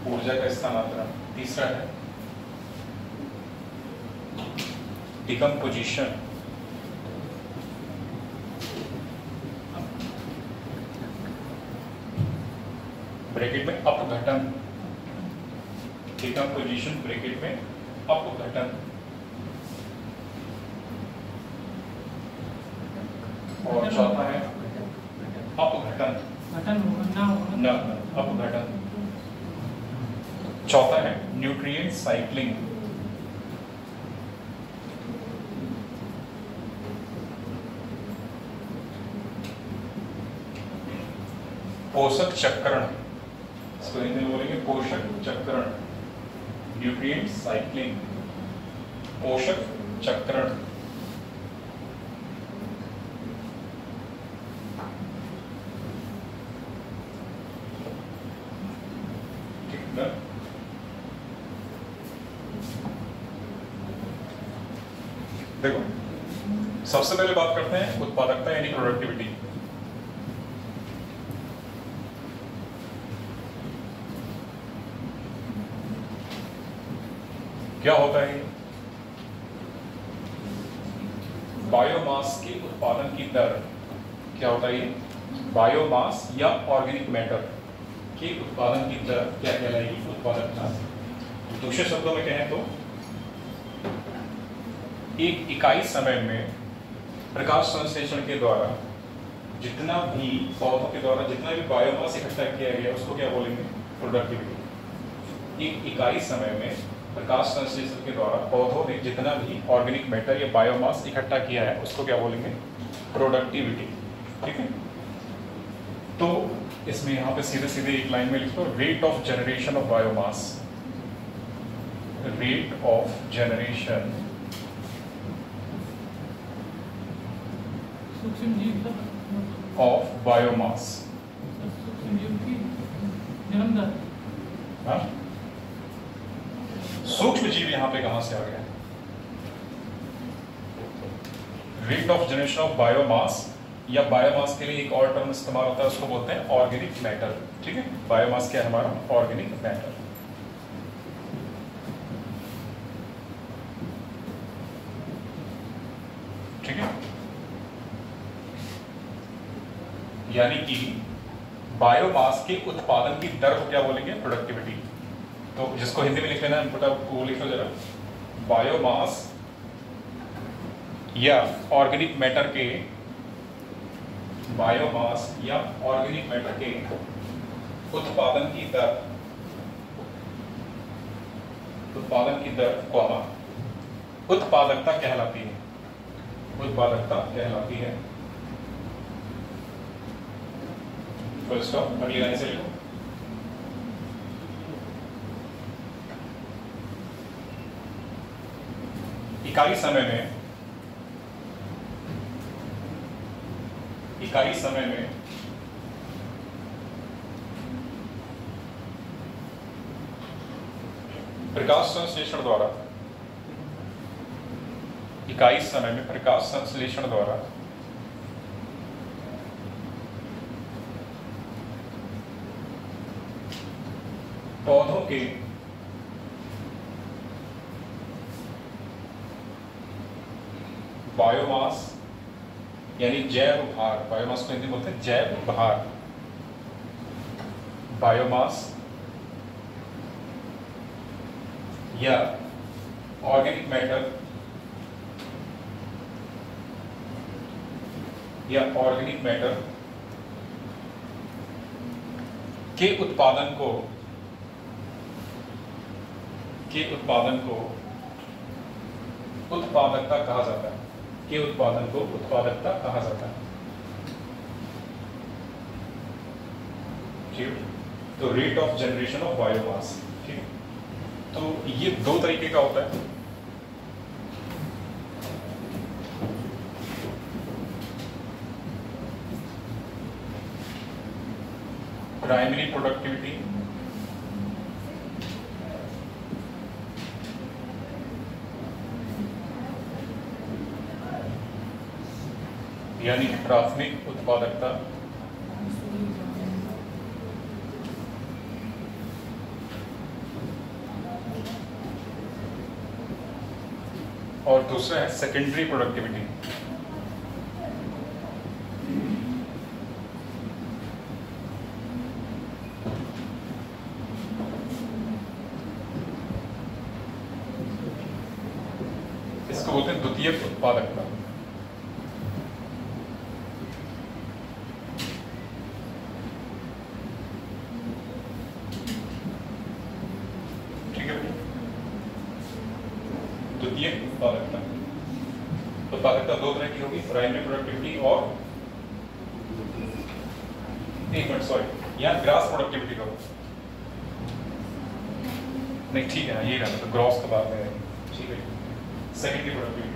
ऊर्जा का स्थानांतरण। तीसरा है डिकम्पोजिशन, ब्रैकेट में अपघटन। डिकम्पोजिशन ब्रैकेट में अपघटन। और चौथा है अपघटन, न अपघटन। चौथा है न्यूट्रिएंट साइक्लिंग, पोषक चक्रण, इसको हिंदी में बोलेंगे पोषक चक्रण। न्यूट्रिएंट साइक्लिंग, पोषक चक्रण। ठीक, Done? देखो सबसे पहले बात करते हैं उत्पादकता यानी प्रोडक्टिविटी। क्या होता है? बायोमास के उत्पादन की दर। क्या होता है ये? बायोमास या ऑर्गेनिक मैटर के उत्पादन की दर क्या कहलाएगी? उत्पादकता। दूसरे शब्दों में कहें तो एक इकाई समय में प्रकाश संश्लेषण के द्वारा जितना भी पौधों के द्वारा जितना भी बायोमास इकट्ठा किया गया उसको क्या बोलेंगे? प्रोडक्टिविटी। एक इकाई समय में प्रकाश संश्लेषण के द्वारा पौधों ने जितना भी ऑर्गेनिक मैटर या बायोमास इकट्ठा किया है उसको क्या बोलेंगे? प्रोडक्टिविटी। ठीक है, तो इसमें यहाँ पे सीधे सीधे एक लाइन में लिखो, rate of generation of biomass. Rate of generation सूक्ष्म जीव का ऑफ बायोमास। सूक्ष्म जीव की जन्म दर। हाँ? सूक्ष्म जीव यहां पे कहां से आ गया? Rate of generation of biomass, या बायोमास के लिए एक और टर्म इस्तेमाल होता है, उसको बोलते हैं ऑर्गेनिक मैटर। ठीक है, बायोमास क्या है हमारा? Organic matter. ठीक है, यानी कि बायोमास के उत्पादन की दर को क्या बोलेंगे? प्रोडक्टिविटी। तो जिसको हिंदी में लिख लेना है वो लिख लो जरा। बायोमास या ऑर्गेनिक मैटर के, बायोमास या ऑर्गेनिक मैटर के उत्पादन की दर, उत्पादन की दर को उत्पादकता कहलाती है। उत्पादकता कहलाती है। Full stop. अगली लाइन से लिखो। इकाई समय में प्रकाश संश्लेषण द्वारा, इकाई समय में प्रकाश संश्लेषण द्वारा पौधों के बायोमास यानी जैव भार, बायोमास को हिंदी बोलते हैं जैव भार, बायोमास या ऑर्गेनिक मैटर या ऑर्गेनिक मैटर के उत्पादन को उत्पादकता कहा जाता है। के उत्पादन को उत्पादकता कहा जाता है। ठीक, तो rate of generation of biomass. ठीक, तो ये दो तरीके का होता है। प्राइमरी प्रोडक्टिविटी यानी कि प्राथमिक उत्पादकता, और दूसरा है सेकेंडरी प्रोडक्टिविटी। इसको बोलते हैं द्वितीयक उत्पादकता। उत्पादकता दो तरह की होगी, प्राइमरी प्रोडक्टिविटी और एक मिनट सॉरी यहाँ ग्रास प्रोडक्टिविटी का नहीं, ठीक है ये रहता तो ग्रॉस के बाद में, ठीक है। सेकेंडरी प्रोडक्टिविटी,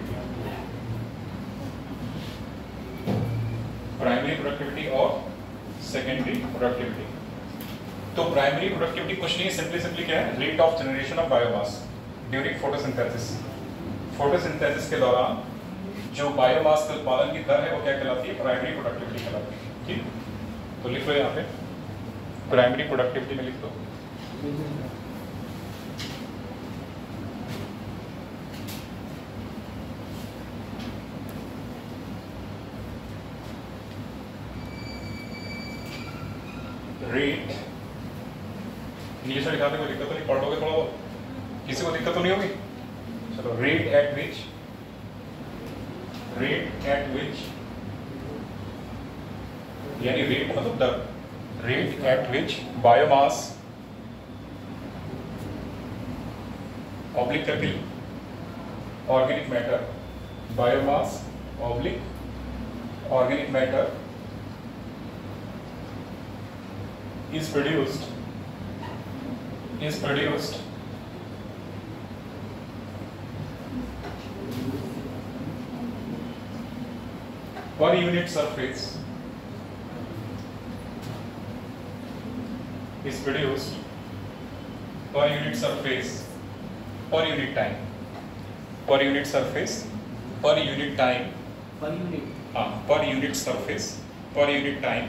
प्राइमरी प्रोडक्टिविटी और सेकेंडरी प्रोडक्टिविटी। तो प्राइमरी प्रोडक्टिविटी कुछ नहीं है, सिंपली क्या है, rate of generation of biomass during photosynthesis. Photosynthesis के दौरान जो बायोमास के उत्पादन की दर है वो क्या कहलाती है, प्राइमरी प्रोडक्टिविटी कहलाती है। ठीक, तो लिख लो यहाँ पे प्राइमरी प्रोडक्टिविटी में लिख दो। रेट इंग्लिश में लिखा था, कोई दिक्कत तो नहीं, पढ़ लोगे थोड़ा बहुत, किसी को दिक्कत तो नहीं होगी। चलो, रेट एट विच यानी रेट मतलब दर, rate at which biomass oblique करके organic matter, biomass oblique organic matter is produced per unit surface, is produced per unit surface per unit time, per unit surface per unit time, per unit, per unit surface per unit time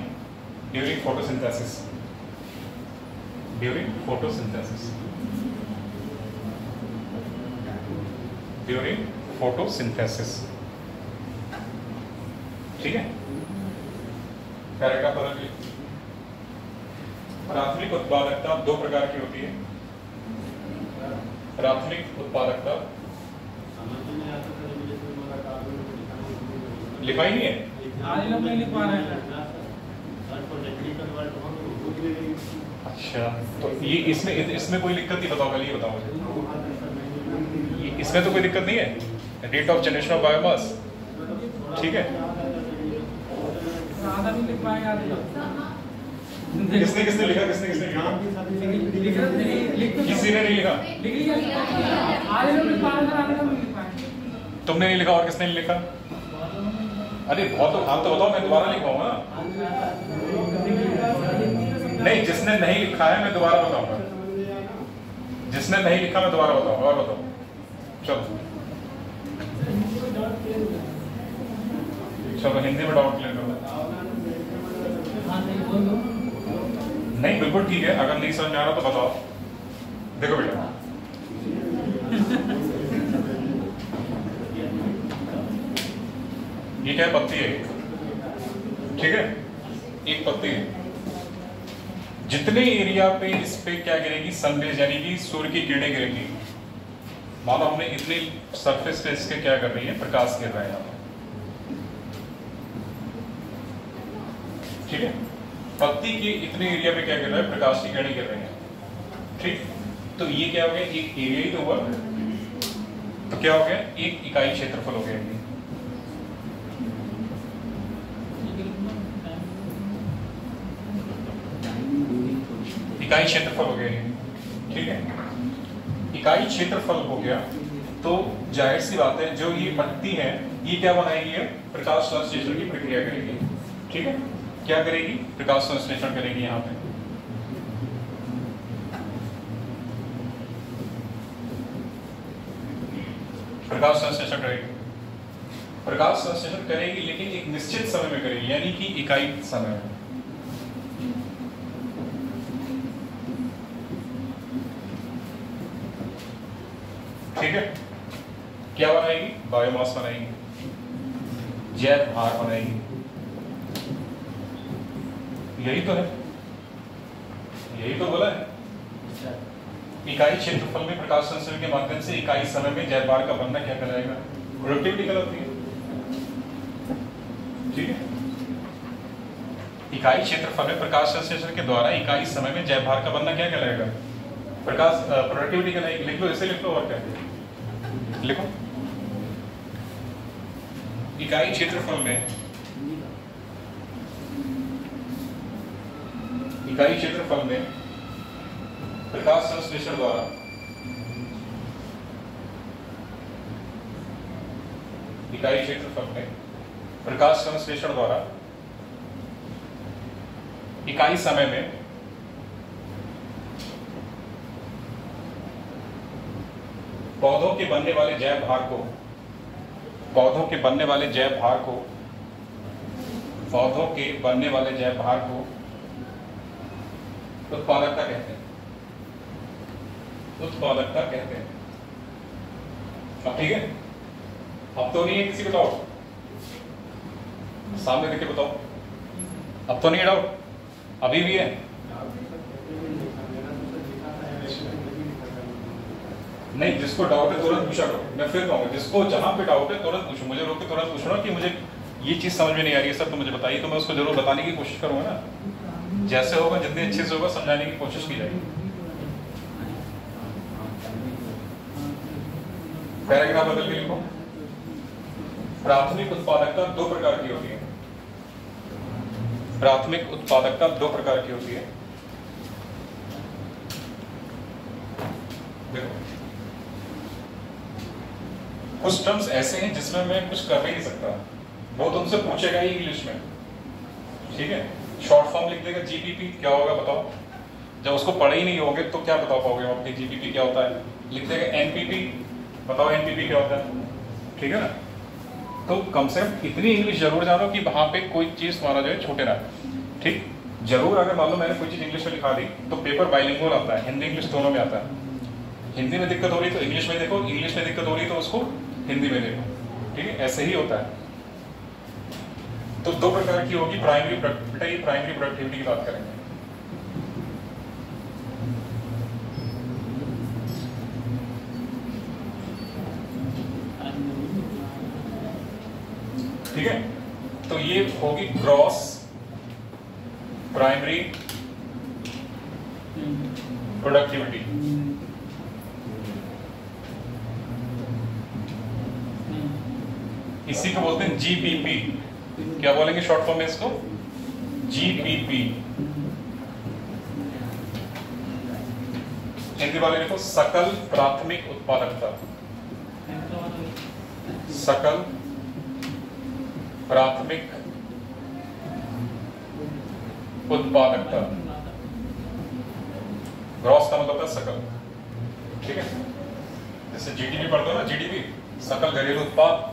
during photosynthesis, during photosynthesis, during photosynthesis। ठीक है, paragraph बदल ली। प्राथमिक उत्पादकता दो प्रकार की होती है। प्राथमिक उत्पादकता लिखा ही नहीं है, आज लोग नहीं लिख पा रहे हैं। अच्छा, तो ये इसमें कोई दिक्कत नहीं, बताओ कल, ये बताओ मुझे, इसमें तो कोई दिक्कत नहीं है, rate of generation of biomass, ठीक है। आधा नहीं लिख पाएंगे, आधे लोग। किसने किसने लिखा, किसने किसने लिखा, किसी ने नहीं लिखा, आधे लोग लिख पा रहे हैं, आधे लोग नहीं लिख पाएंगे। तुमने नहीं लिखा और किसने नहीं लिखा? अरे बहुत तो आप तो बताओ, मैं दोबारा लिखवाऊंगा ना। नहीं, जिसने नहीं लिखा है मैं दोबारा बताऊंगा, जिसने नहीं लिखा मैं दोबारा बताऊंगा। और बताओ, चलो चलो हिंदी में डाउट क्लियर करो। नहीं बिल्कुल ठीक है, अगर नहीं समझ में आ रहा तो बताओ। देखो बेटा, ये क्या पत्ती है, ठीक है, एक पत्ती है। जितने एरिया पे इस पे क्या गिरेगी, सनरेज यानी कि सूर्य की किरणें गिरेंगी, मानो हमने इतनी सरफेस पे इसके क्या कर रही है, प्रकाश गिर रहा है यहाँ पर, ठीक है। पत्ती के इतने एरिया पे क्या गिर रहा है, प्रकाश की किरणें गिर रही हैं, ठीक। तो ये क्या हो गया, एक एरिया ही तो हुआ, तो क्या हो गया, एक इकाई क्षेत्रफल हो गया। इकाई क्षेत्रफल हो गया, ठीक है। इकाई क्षेत्रफल हो गया तो जाहिर सी बात है, जो ये पत्ती है ये क्या बनाएगी, है प्रकाश संश्लेषण की प्रक्रिया करेगी, ठीक है। क्या करेगी, प्रकाश संश्लेषण करेगी। यहाँ पे प्रकाश संश्लेषण करेगी, प्रकाश संश्लेषण करेगी, लेकिन एक निश्चित समय में करेगी, यानी कि इकाई समय में, ठीक है। क्या बनाएगी, बायोमास बनाएगी, जैव भार बनाएगी, यही तो है, यही तो बोला है। इकाई क्षेत्रफल में प्रकाश संश्लेषण के माध्यम से इकाई समय में जैव भार का बनना क्या कहलाएगा, प्रोडक्टिविटी कहलाती है, ठीक है। इकाई क्षेत्रफल में प्रकाश संश्लेषण के द्वारा इकाई समय में जैव भार का बनना क्या कहलाएगा, प्रकाश प्रोडक्टिविटी कहलाएगी। लिख लो, ऐसे लिख लो, और क्या लिखो, इकाई क्षेत्रफल में, इकाई क्षेत्रफल में प्रकाश संश्लेषण द्वारा इकाई क्षेत्रफल में प्रकाश संश्लेषण द्वारा इकाई समय में पौधों के बनने वाले जैव भार को, पौधों के बनने वाले जैव भार को, पौधों के बनने वाले जैव भार को उत्पादकता कहते हैं, उत्पादकता कहते हैं। अब ठीक है, अब तो नहीं है किसी को डाउट? सामने देख के बताओ, अब तो नहीं है डाउट? अभी भी है? नहीं, जिसको डाउट है तुरंत पूछा करो। मैं फिर कहूँगा, जिसको जहां पे डाउट है तुरंत पूछो, मुझे रोक के तुरंत पूछो ना कि मुझे ये चीज समझ में नहीं आ रही है सर, तो मुझे बताइए, तो मैं उसको जरूर बताने की कोशिश करूंगा ना। जैसे होगा, जितने अच्छे से होगा समझाने की कोशिश की जाएगी। पैराग्राफ बदल के लिखो। प्राथमिक उत्पादकता दो प्रकार की होती है। प्राथमिक उत्पादकता दो प्रकार की होती है। देखो, कुछ टर्म्स ऐसे हैं जिसमें मैं कुछ कर नहीं सकता, वो तुमसे पूछेगा ही इंग्लिश में, ठीक है? शॉर्ट फॉर्म लिख देगा जीपीपी, क्या होगा बताओ? जब उसको पढ़े ही नहीं होगे तो क्या बता पाओगे आप कि जीपीपी क्या होता है? लिख देगा एनपीपी, बताओ एनपीपी क्या होता है, ठीक है ना? तो कम से कम इतनी इंग्लिश जरूर जानो कि वहां पे कोई चीज तुम्हारा जो है छूटे ना, ठीक? जरूर अगर मान लो मैंने कोई चीज इंग्लिश में लिखा दी तो पेपर बाइलिंगुअल आता है, हिंदी इंग्लिश दोनों में आता है। हिंदी में दिक्कत हो रही तो इंग्लिश में देखो, इंग्लिश में दिक्कत हो रही तो उसको हिंदी में देखो, ठीक है? ऐसे ही होता है। तो दो प्रकार की होगी प्राइमरी, बेटा ये प्राइमरी प्रोडक्टिविटी की बात करेंगे। ठीक है, तो ये होगी ग्रॉस प्राइमरी प्रोडक्टिविटी। इसी को बोलते हैं जीपीपी। क्या बोलेंगे शॉर्ट फॉर्म में इसको? जीपीपी। हिंदी वाले देखो, सकल प्राथमिक उत्पादकता। सकल प्राथमिक उत्पादकता। ग्रॉस का मतलब होता है सकल, ठीक है? जैसे जीडीपी पढ़ते हो ना, जीडीपी सकल घरेलू उत्पाद,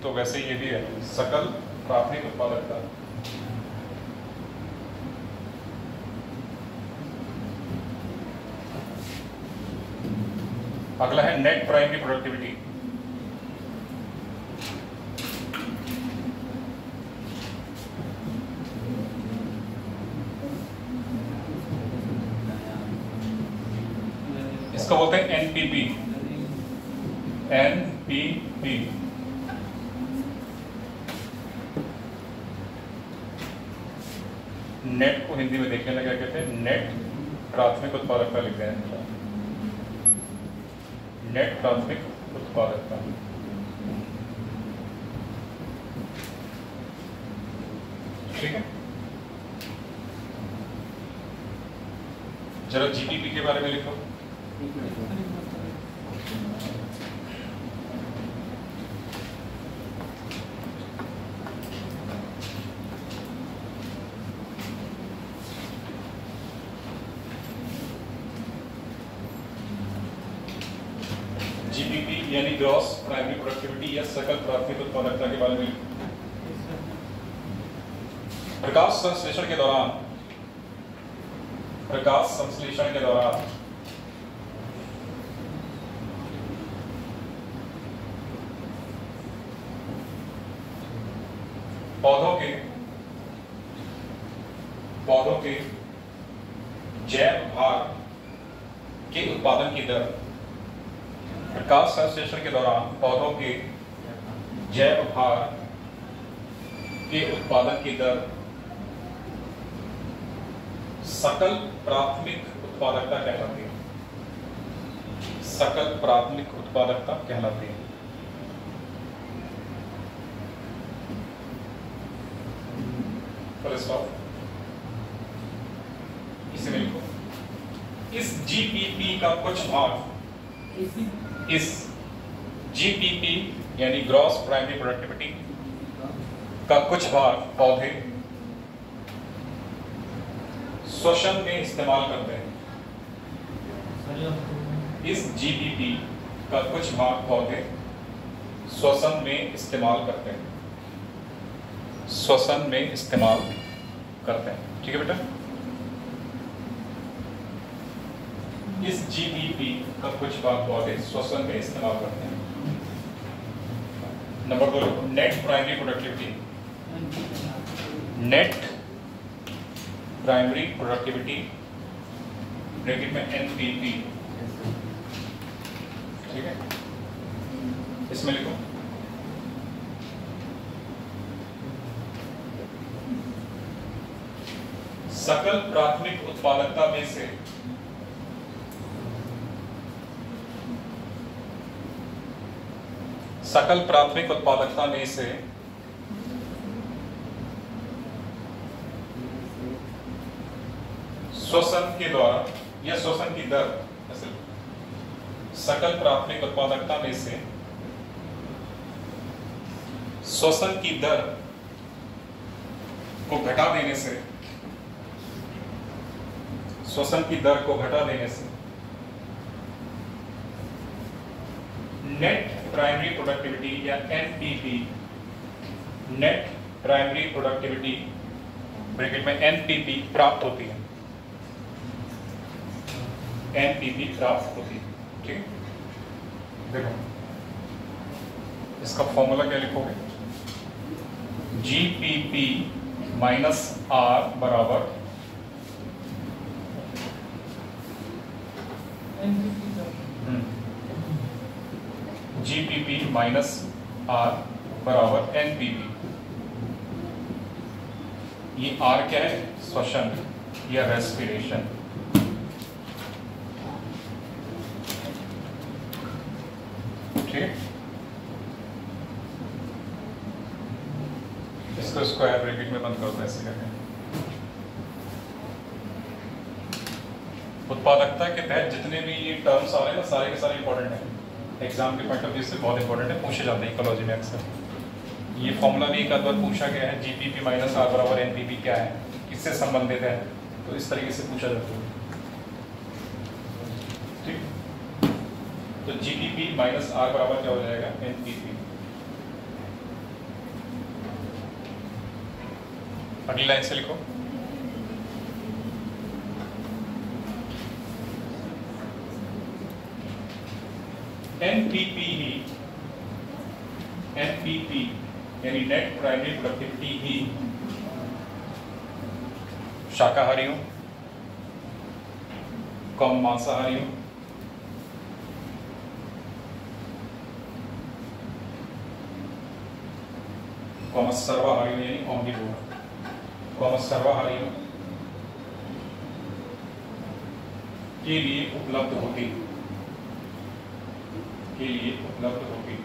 तो वैसे ये भी है सकल प्राथमिक उत्पादकता। अगला है नेट प्राइमरी प्रोडक्टिविटी। इसको बोलते हैं एनपीपी। एनपीपी नेट को हिंदी में देखने लगे, क्या कहते हैं? नेट प्राथमिक उत्पादकता लिखते हैं। नेट प्राथमिक उत्पादकता। ठीक है, जरा जीपीपी के बारे में लिखो। जीपीपी यानी ग्रॉस प्राइमरी प्रोडक्टिविटी या सकल प्राथमिक उत्पादकता के बारे में लिखो। प्रकाश संश्लेषण के दौरान, प्रकाश संश्लेषण के दौरान पौधों के जैव भार के उत्पादन की दर, प्रकाश संश्लेषण के दौरान पौधों के जैव भार के उत्पादन की दर सकल प्राथमिक उत्पादकता कहलाती है। सकल प्राथमिक उत्पादकता कहलाती है। इसे लिखो। इस जीपीपी का कुछ भाग, इस जीपीपी यानी ग्रॉस प्राइमरी प्रोडक्टिविटी का कुछ भाग पौधे श्वसन में इस्तेमाल करते हैं। इस जीपीपी का कुछ भाग पौधे श्वसन में इस्तेमाल करते हैं, श्वसन में इस्तेमाल करते हैं। ठीक है बेटा, इस जीडीपी का कुछ भाग पौधे श्वसन में इस्तेमाल करते हैं। Number 2, net primary productivity, net primary productivity bracket में एनपीपी। ठीक है, इसमें लिखो सकल प्राथमिक उत्पादकता में से सकल प्राथमिक उत्पादकता में से श्वसन के द्वारा या श्वसन की दर, सकल प्राथमिक उत्पादकता में से श्वसन की दर को घटा देने से, श्वसन की दर को घटा देने से नेट प्राइमरी प्रोडक्टिविटी या NPP, net primary productivity bracket में एनपीपी प्राप्त होती है, एनपीपी प्राप्त होती है। ठीक है, देखो इसका फॉर्मूला क्या लिखोगे, जीपीपी माइनस आर बराबर जीपीपी माइनस आर बराबर एनपीपी। ये आर क्या है, श्वसन या रेस्पिरेशन। ठीक है, इसको स्क्वायर ब्रैकेट में बंद करो, ऐसे करके उत्पादकता के तहत जितने भी ये टर्म्स आ रहे हैं ना, सारे के सारे इंपॉर्टेंट हैं, एग्जाम के पॉइंट ऑफ व्यू से बहुत इंपॉर्टेंट है, पूछे जाते हैं इकोलॉजी में अक्सर। ये फॉर्मूला भी एक आध बार पूछा गया है, जीपीपी माइनस आर बराबर एनपीपी क्या है, किससे संबंधित है, तो इस तरीके से पूछा जाता है। ठीक, तो जीपीपी माइनस आर बराबर क्या हो जाएगा, एनपीपी। अगली लाइन से लिखो, एनपीपी ही, एनपीपी यानी नेट प्राइमरी प्रोडक्टिविटी ही शाकाहारियों कम मांसाहारियों कम सर्वाहारियों यानी ऑम्निवोर, कम सर्वाहारियों के लिए उपलब्ध होती, के लिए उपलब्ध होगी।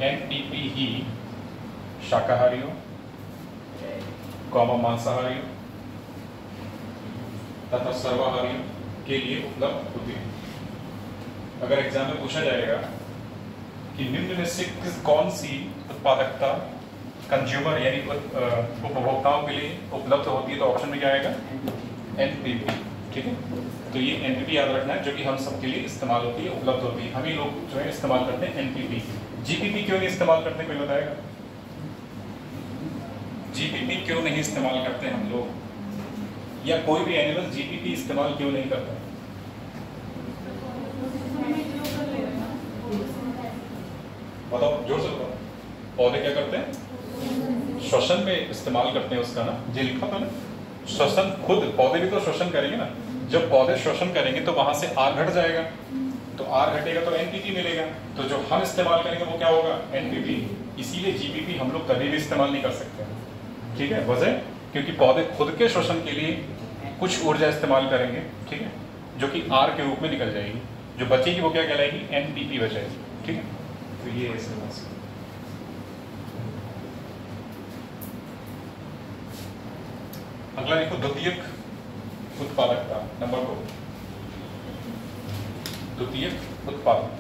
एनपीपी ही शाकाहारियों कौमा मांसाहारियों तथा सर्वाहारियों के लिए उपलब्ध होती है। अगर एग्जाम में पूछा जाएगा कि निम्न में से कौन सी उत्पादकता कंज्यूमर यानी उपभोक्ताओं के लिए उपलब्ध होती है, तो ऑप्शन में क्या आएगा, एनपीपी। ठीक है, तो ये एनपीपी याद रखना है, जो कि हम सबके लिए इस्तेमाल होती है, उपलब्ध होती है। हम ही लोग जो है इस्तेमाल करते हैं एनपीपी। जीपीपी क्यों नहीं इस्तेमाल करते, कोई बताएगा? जीपीपी क्यों नहीं इस्तेमाल करते हम लोग, या कोई भी एनिमल जीपीपी इस्तेमाल क्यों नहीं करता? बताओ, जोर से बताओ। पौधे क्या करते हैं, श्वसन में इस्तेमाल करते हैं उसका ना, ये लिखा था ना, श्वसन खुद, पौधे भी तो श्वसन करेंगे ना। जब पौधे श्वसन करेंगे तो वहां से आर घट जाएगा, तो आर घटेगा तो एनपीपी मिलेगा, तो जो हम इस्तेमाल करेंगे वो क्या होगा, एनपीपी। इसीलिए जीपीपी हम लोग कभी भी इस्तेमाल नहीं कर सकते। ठीक है, वजह क्योंकि पौधे खुद के श्वसन के लिए कुछ ऊर्जा इस्तेमाल करेंगे, ठीक है, जो कि आर के रूप में निकल जाएगी, जो बचेगी वो क्या कहलाएगी, एनपीपी बचेगी। ठीक है, तो ये ऐसे बात। अगला देखो, द्वितीयक उत्पादकता, नंबर 2, द्वितीयक उत्पादकता।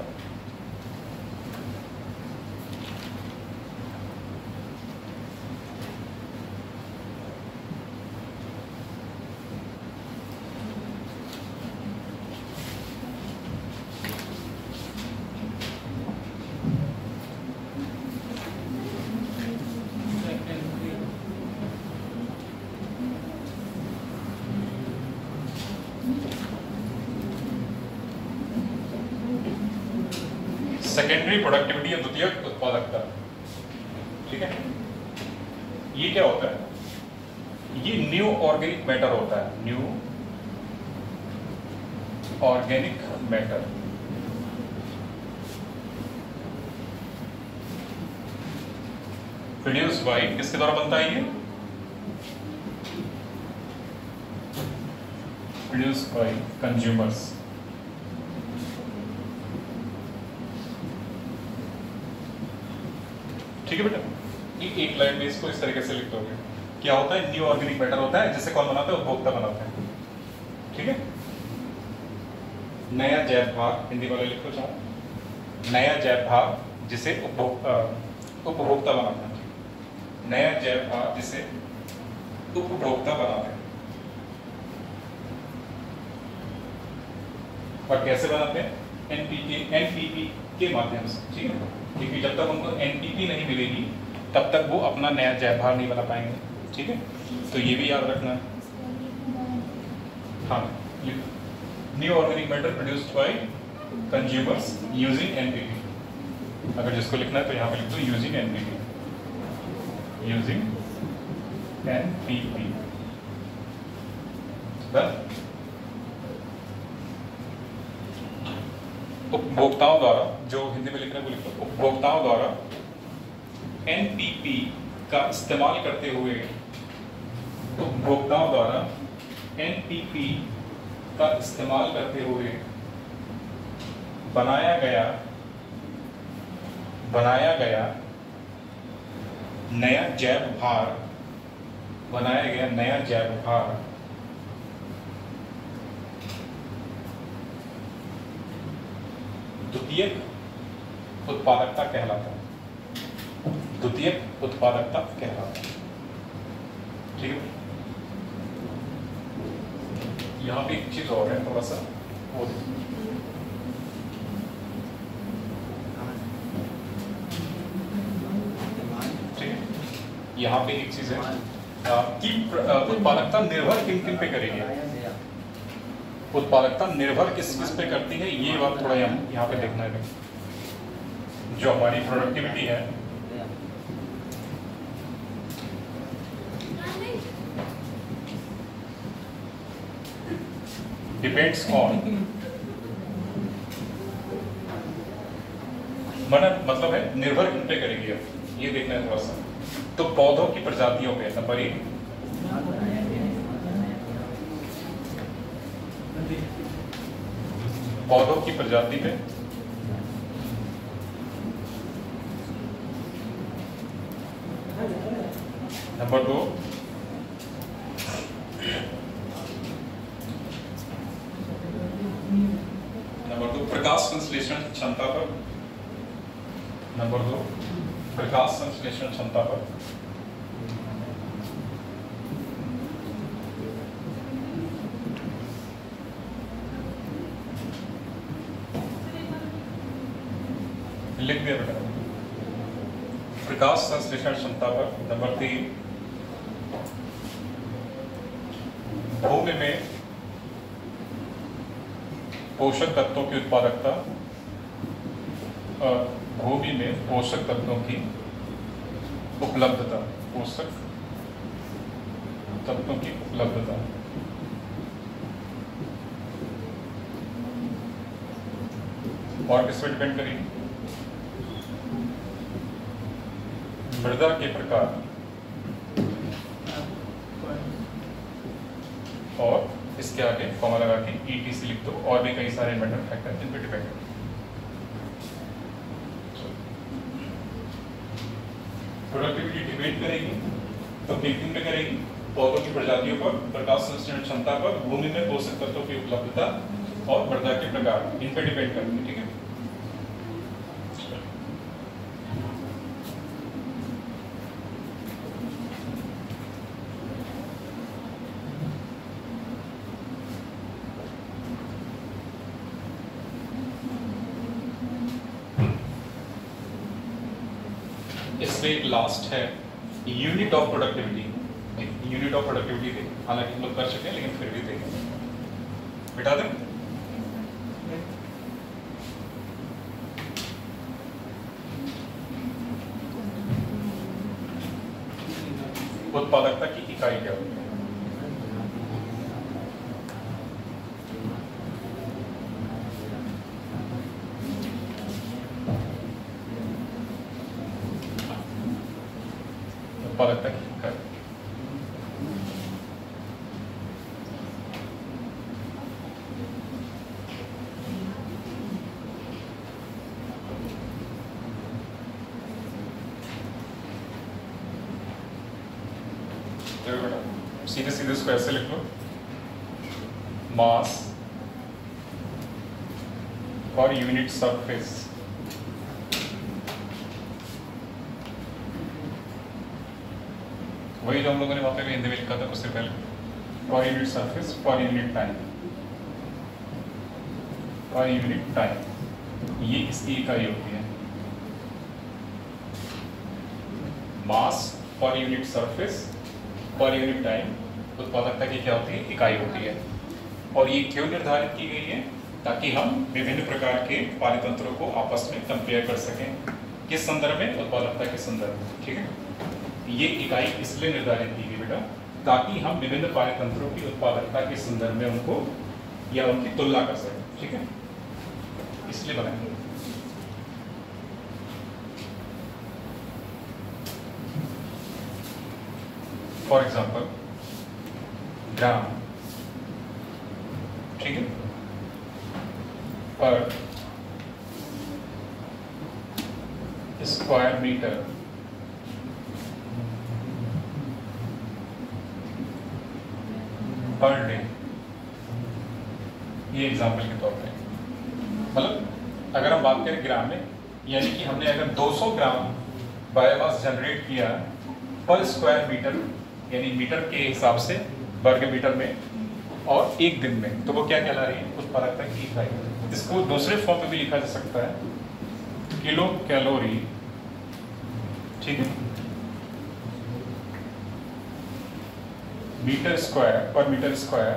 सेकेंडरी प्रोडक्टिविटी या द्वितीयक उत्पादकता। ठीक है, ये क्या होता है? ये न्यू ऑर्गेनिक मैटर होता है, new organic matter. Produce by, किसके द्वारा बनता है ये? Produce by consumers. ठीक है बेटा, ये एक लाइन में इसको इस तरीके से लिख दोगे। क्या होता है? न्यू ऑर्गेनिक मैटर होता है जिसे कौन बनाता है? उपभोक्ता बनाता है। ठीक है, नया जैव भाग, हिंदी वाले लिखो चाहो, नया जैव भाग जिसे उपभोक्ता बनाता है। नया जैव भाग जिसे उपभोक्ता बनाता है। और कैसे बनाते हैं? एनपीपी के माध्यम से। ठीक है, क्योंकि जब तक उनको एनपीपी नहीं मिलेगी तब तक वो अपना नया जैव भाग नहीं बना पाएंगे। ठीक है, तो ये भी याद रखना है। हाँ, new organic matter produced by consumers using NPP. अगर जिसको लिखना है तो यहाँ पे लिख दो यूजिंग एनपीपी, यूजिंग एनपीपी। बस उपभोक्ताओं द्वारा, जो हिंदी में लिखना है वो लिख दो, उपभोक्ताओं द्वारा एनपीपी का इस्तेमाल करते हुए, उपभोक्ताओं द्वारा एनपीपी का इस्तेमाल करते हुए बनाया गया नया जैव भार, बनाया गया नया जैव भार द्वितीयक उत्पादकता कहलाता है। द्वितीयक उत्पादकता कहलाता है। ठीक है, यहाँ पे एक चीज और है, थोड़ा सा वो ठीक है, यहाँ पे एक चीज है कि उत्पादकता निर्भर किन किन पे करेगी? उत्पादकता निर्भर किस किस पे करती है, ये बात थोड़ा यहाँ पे देखना है। जो हमारी प्रोडक्टिविटी है, डिपेंड्स ऑन, मतलब है निर्भर किन पे करेगी, अब ये देखना है थोड़ा सा। तो पौधों की प्रजातियों पे नंबर 1, पौधों की प्रजाति पे, नंबर 2 प्रकाश संश्लेषण क्षमता पर, नंबर 2 प्रकाश संश्लेषण क्षमता पर, लिख दिया बेटा, प्रकाश संश्लेषण क्षमता पर। नंबर 3 भूमि में पोषक तत्वों की उत्पादकता, भूमि में पोषक तत्वों की उपलब्धता, पोषक तत्वों की उपलब्धता। और किस पर डिपेंड करेगी? मृदा के प्रकार और इसके आगे कॉमा लगा के ETC लिख दो, और भी कई सारे इन्वेंटर फैक्टर जिन पे डिपेंड है। प्रोडक्टिविटी डिपेंड करेगी तो किन पे करेगी? पौधों की प्रजातियों पर, प्रकाश संश्लेषण क्षमता पर, भूमि में पोषक तत्वों की उपलब्धता और मृदा के प्रकार, इन पे डिपेंड करेगी। ठीक है, इसमें एक लास्ट है unit of productivity. Unit of productivity थे, हालांकि हम लोग कर चुके हैं लेकिन फिर भी देखें। बिठा दें। उत्पादकता की इकाई क्या होती है? उत्पादकता की इकाई सीधे सीधे इसको ऐसे लिख लो, मास पर यूनिट सरफेस वही जो हम लोगों ने वहां पे भी हिंदी में लिखा था कुछ देर पहले, per unit surface per unit time, per unit time, ये इसकी इकाई होती है। Mass per unit surface per unit time उत्पादकता की क्या होती है? इकाई होती है। और ये क्यों निर्धारित की गई है? ताकि हम विभिन्न प्रकार के पारितंत्रों को आपस में कंपेयर कर सकें। किस संदर्भ में? उत्पादकता के संदर्भ में। ठीक है, ये इकाई इसलिए निर्धारित की गई बेटा ताकि हम विभिन्न पारितंत्रों की उत्पादकता के संदर्भ में उनको या उनकी तुलना कर सकें। ठीक है, इसलिए बनाएंगे। फॉर एग्जाम्पल ग्राम, ठीक है, पर स्क्वायर मीटर पर डे, ये एग्जाम्पल के तौर पे। मतलब अगर हम बात करें ग्राम में, यानी कि हमने अगर 200 ग्राम बायोमास जनरेट किया पर स्क्वायर मीटर, यानी मीटर के हिसाब से वर्ग मीटर में, और एक दिन में, तो वो क्या कहला रही है? उत्पादकता की इकाई। इसको दूसरे फॉर्म में भी लिखा जा सकता है, किलो कैलोरी, ठीक है, metre square per metre square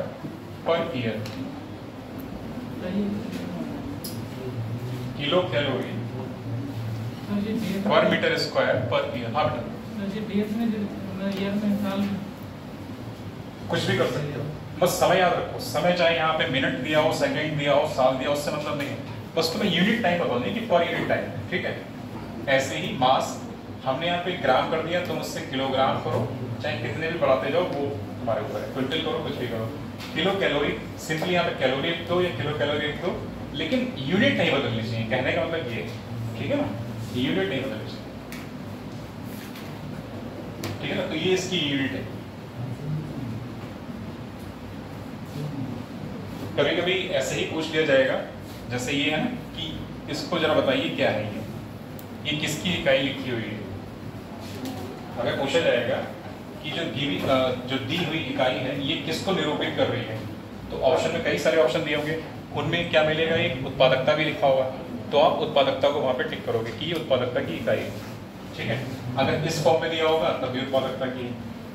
per year, kilo calorie per metre square per year. हाँ बेटा, कुछ भी कर सकते हो, बस समय याद रखो। समय चाहे यहाँ पे मिनट दिया हो, सेकंड दिया हो, साल दिया हो, उससे मतलब नहीं है, बस तुम्हें यूनिट टाइम बता दें कि पर यूनिट टाइम। ठीक है, ऐसे ही मास हमने यहाँ पे ग्राम कर दिया, तुम उससे किलोग्राम करो, चाहे कितने भी बढ़ाते जाओ, वो तुम्हारे ऊपर है। क्विंटल करो, कुछ भी करो। किलो कैलोरी, सिंपली यहाँ पे कैलोरी लिख दो या किलो कैलोरी लिख दो, लेकिन यूनिट नहीं बदलनी चाहिए। कहने का मतलब ये, ठीक है ना, यूनिट नहीं बदलनी चाहिए। ठीक है ना, तो ये इसकी यूनिट है। कभी कभी ऐसे ही पूछ लिया जाएगा, जैसे ये है ना कि इसको जरा बताइए क्या है ये किसकी इकाई लिखी हुई है। अगर पूछा जाएगा कि जो दी हुई इकाई है ये किसको निरूपित कर रही है, तो ऑप्शन में कई सारे ऑप्शन दिए होंगे, उनमें क्या मिलेगा? एक उत्पादकता भी लिखा होगा, तो आप उत्पादकता को वहां पे टिक करोगे कि ये उत्पादकता की इकाई है। ठीक है, अगर इस फॉर्म में दिया होगा तब भी उत्पादकता की,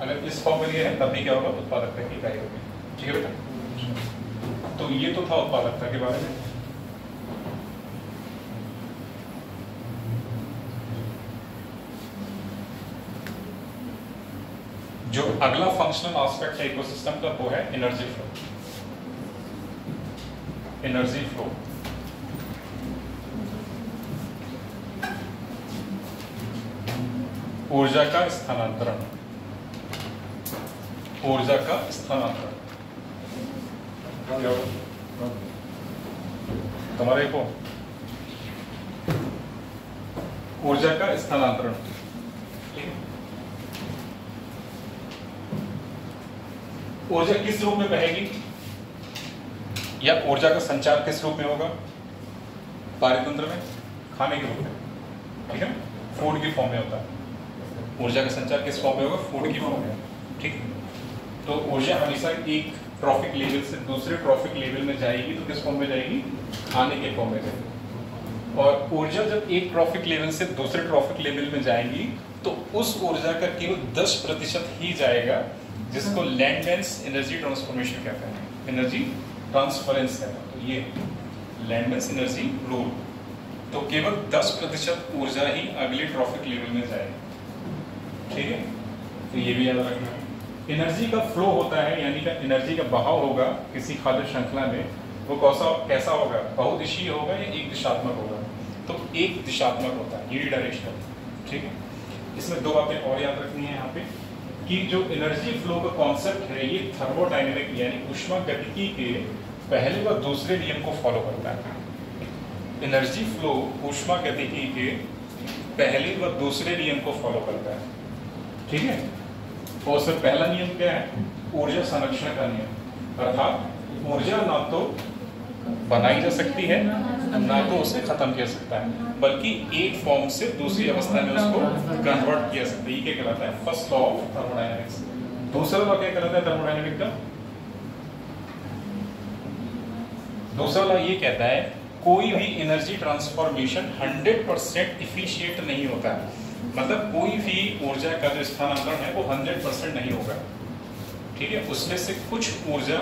अगर इस फॉर्म में दिया है तब भी क्या होगा? उत्पादकता की इकाई होगी। ठीक है बेटा, तो ये तो था उत्पादकता के बारे में। जो अगला फंक्शनल एस्पेक्ट है इकोसिस्टम का वो है एनर्जी फ्लो। एनर्जी फ्लो ऊर्जा का स्थानांतरण, ऊर्जा का स्थानांतरण। तुम्हारे को ऊर्जा का स्थानांतरण, ऊर्जा किस रूप में बहेगी या ऊर्जा का संचार किस रूप में होगा? पारितंत्र में खाने के रूप में, ठीक है, फूड की फॉर्म में होता है। ऊर्जा का संचार किस फॉर्म में होगा? फूड की फॉर्म में। ठीक है, तो ऊर्जा हमेशा एक ट्रॉफिक लेवल से दूसरे ट्रॉफिक लेवल में जाएगी, तो किस फॉर्म में जाएगी? खाने के फॉर्म में जाएगी। और ऊर्जा जब एक ट्रॉफिक लेवल से दूसरे ट्रॉफिक लेवल में जाएगी तो उस ऊर्जा का केवल 10% ही जाएगा, जिसको लैंडमैन्स एनर्जी ट्रांसफॉर्मेशन कहते हैं, एनर्जी ट्रांसफरेंस कहते हैं। तो ये लैंडमैन्स एनर्जी रूल, तो केवल 10% ऊर्जा ही अगले ट्रॉफिक लेवल में जाएगी। ठीक है, तो ये भी याद रखना है। एनर्जी का फ्लो होता है, यानी कि एनर्जी का बहाव होगा किसी खाद्य श्रृंखला में, वो कैसा होगा, बहुदिशीय होगा या एक दिशात्मक होगा। तो एक दिशात्मक होता है, यूनिडायरेक्शनल। ठीक है, इसमें दो बातें और याद रखनी है यहाँ पे कि जो एनर्जी फ्लो का कॉन्सेप्ट है ये थर्मोडायनेमिक यानी ऊष्मागतिकी के पहले व दूसरे नियम को फॉलो करता है। एनर्जी फ्लो ऊष्मागतिकी के पहले व दूसरे नियम को फॉलो करता है। ठीक है, और उसमें पहला नियम क्या है, ऊर्जा संरक्षण का नियम, अर्थात ऊर्जा ना तो बनाई जा सकती है ना तो उसे खत्म किया सकता है, बल्कि एक फॉर्म से दूसरी अवस्था में उसको कन्वर्ट किया सकता है। ये क्या कहलाता है, फर्स्ट लॉ ऑफ थर्मोडायनेमिक्स। दूसरा लॉ क्या कहलाता है थर्मोडायनेमिक का, दूसरा लॉ ये कहता है कोई भी एनर्जी ट्रांसफॉर्मेशन 100% इफिशिएंट नहीं होता है। मतलब कोई भी ऊर्जा का जो स्थानांतरण है वो 100% नहीं होगा। ठीक है, उसमें से कुछ ऊर्जा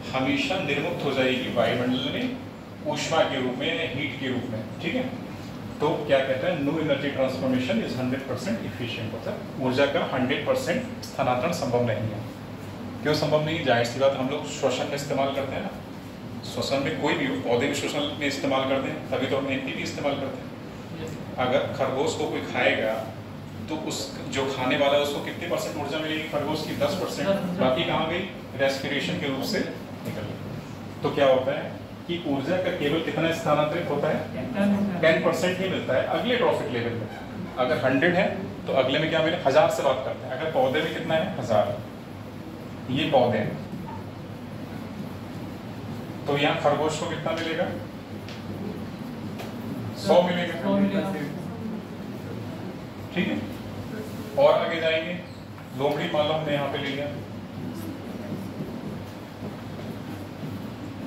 हमेशा निर्मुक्त हो जाएगी वायुमंडल में ऊष्मा के रूप में या हीट के रूप में। ठीक है, तो क्या कहता है, no energy transformation is 100% efficient होता है। ऊर्जा का 100% स्थानांतरण संभव नहीं है। क्यों संभव नहीं है, जाहिर सी बात, हम लोग श्वसन में इस्तेमाल करते हैं ना, श्वसन में कोई भी पौधे भी श्वसन में इस्तेमाल करते हैं, तभी तो हम एनपी भी इस्तेमाल करते हैं। अगर खरगोश को कोई खाएगा तो उस जो खाने वाला है उसको कितनी परसेंट ऊर्जा मिलेगी, खरगोश की 10%, बाकी कहाँ गई, रेस्पिरेशन के रूप से निकल गई। तो क्या होता है कि ऊर्जा का केवल कितना स्थानांतरित होता है, 10% ही मिलता है अगले ट्रॉफिक लेवल में। अगर 100 है तो अगले में क्या मिले, 1000 से बात करते हैं। अगर पौधे में कितना है, 1000, ये पौधे हैं, तो यहाँ खरगोश को कितना मिलेगा, 100 मिलेगा। ठीक है, और आगे जाएंगे, लोमड़ी मान लो हमने यहाँ पे ले लिया,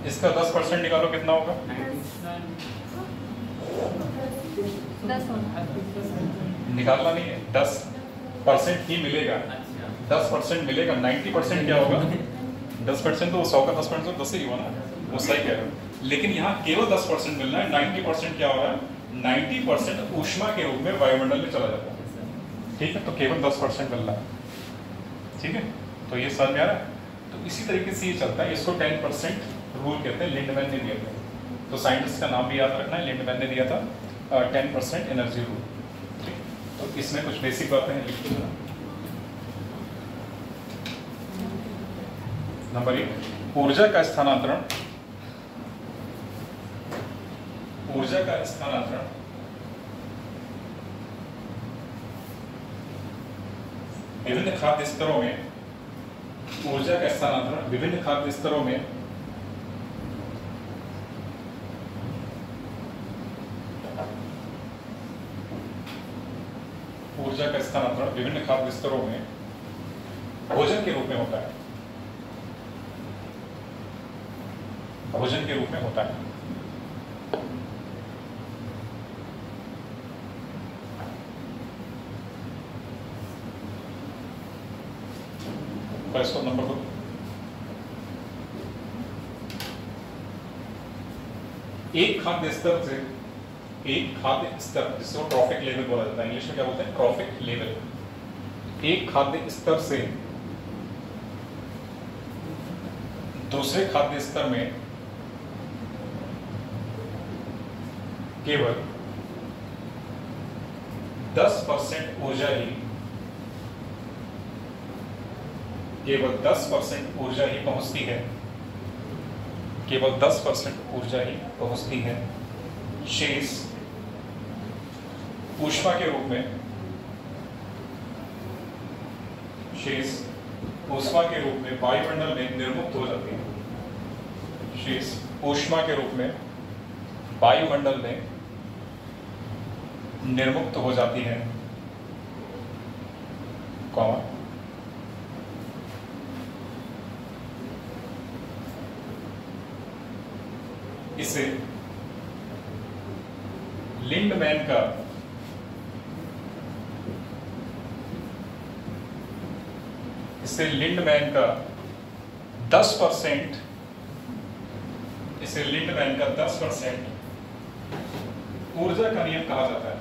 इसका 10% निकालो कितना होगा, 10 होगा। निकालना नहीं है, 10% ही मिलेगा, 10% मिलेगा। 90% क्या होगा, 10% तो 100 का 10% तो 10 ही हुआ ना, वो सही कह रहे हो। लेकिन यहाँ केवल 10% मिलना है, 90% क्या हो रहा है, 90% ऊष्मा के रूप में वायुमंडल में चला जाता है। ठीक है, तो केवल 10% मिल रहा है। ठीक है, तो ये समझ में आ रहा है। तो इसी तरीके से ये चलता है, इसको 10% रूल कहते हैं, लिंडमैन ने दिया था। तो साइंटिस्ट का नाम भी याद रखना है, लिंडमैन ने दिया था 10% एनर्जी रूल। ठीक, तो इसमें कुछ बेसिक बातें हैं, लिख दो। नंबर 1, ऊर्जा का स्थानांतरण। ऊर्जा का स्थानांतरण विभिन्न खाद्य स्तरों में, ऊर्जा का स्थानांतरण विभिन्न खाद्य स्तरों में ऊर्जा का स्थानांतरण विभिन्न खाद्य स्तरों में भोजन के रूप में होता है। भोजन के रूप में होता है। इसको नंबर 2, एक खाद्य स्तर से, एक खाद्य स्तर जिसको ट्रॉफिक लेवल बोला जाता है, इंग्लिश में क्या बोलते हैं, ट्रॉफिक लेवल। एक खाद्य स्तर से दूसरे खाद्य स्तर में केवल 10% ऊर्जा ही, केवल 10% ऊर्जा ही पहुंचती है, केवल 10% ऊर्जा ही पहुंचती है। शेष ऊष्मा के रूप में, शेष ऊष्मा के रूप में वायुमंडल में निर्मुक्त हो जाती है। शेष ऊष्मा के रूप में वायुमंडल में निर्मुक्त हो जाती है, कॉमा, इसे लिंडमैन का इसे लिंडमैन का 10%, इसे लिंडमैन का 10% ऊर्जा का नियम कहा जाता है।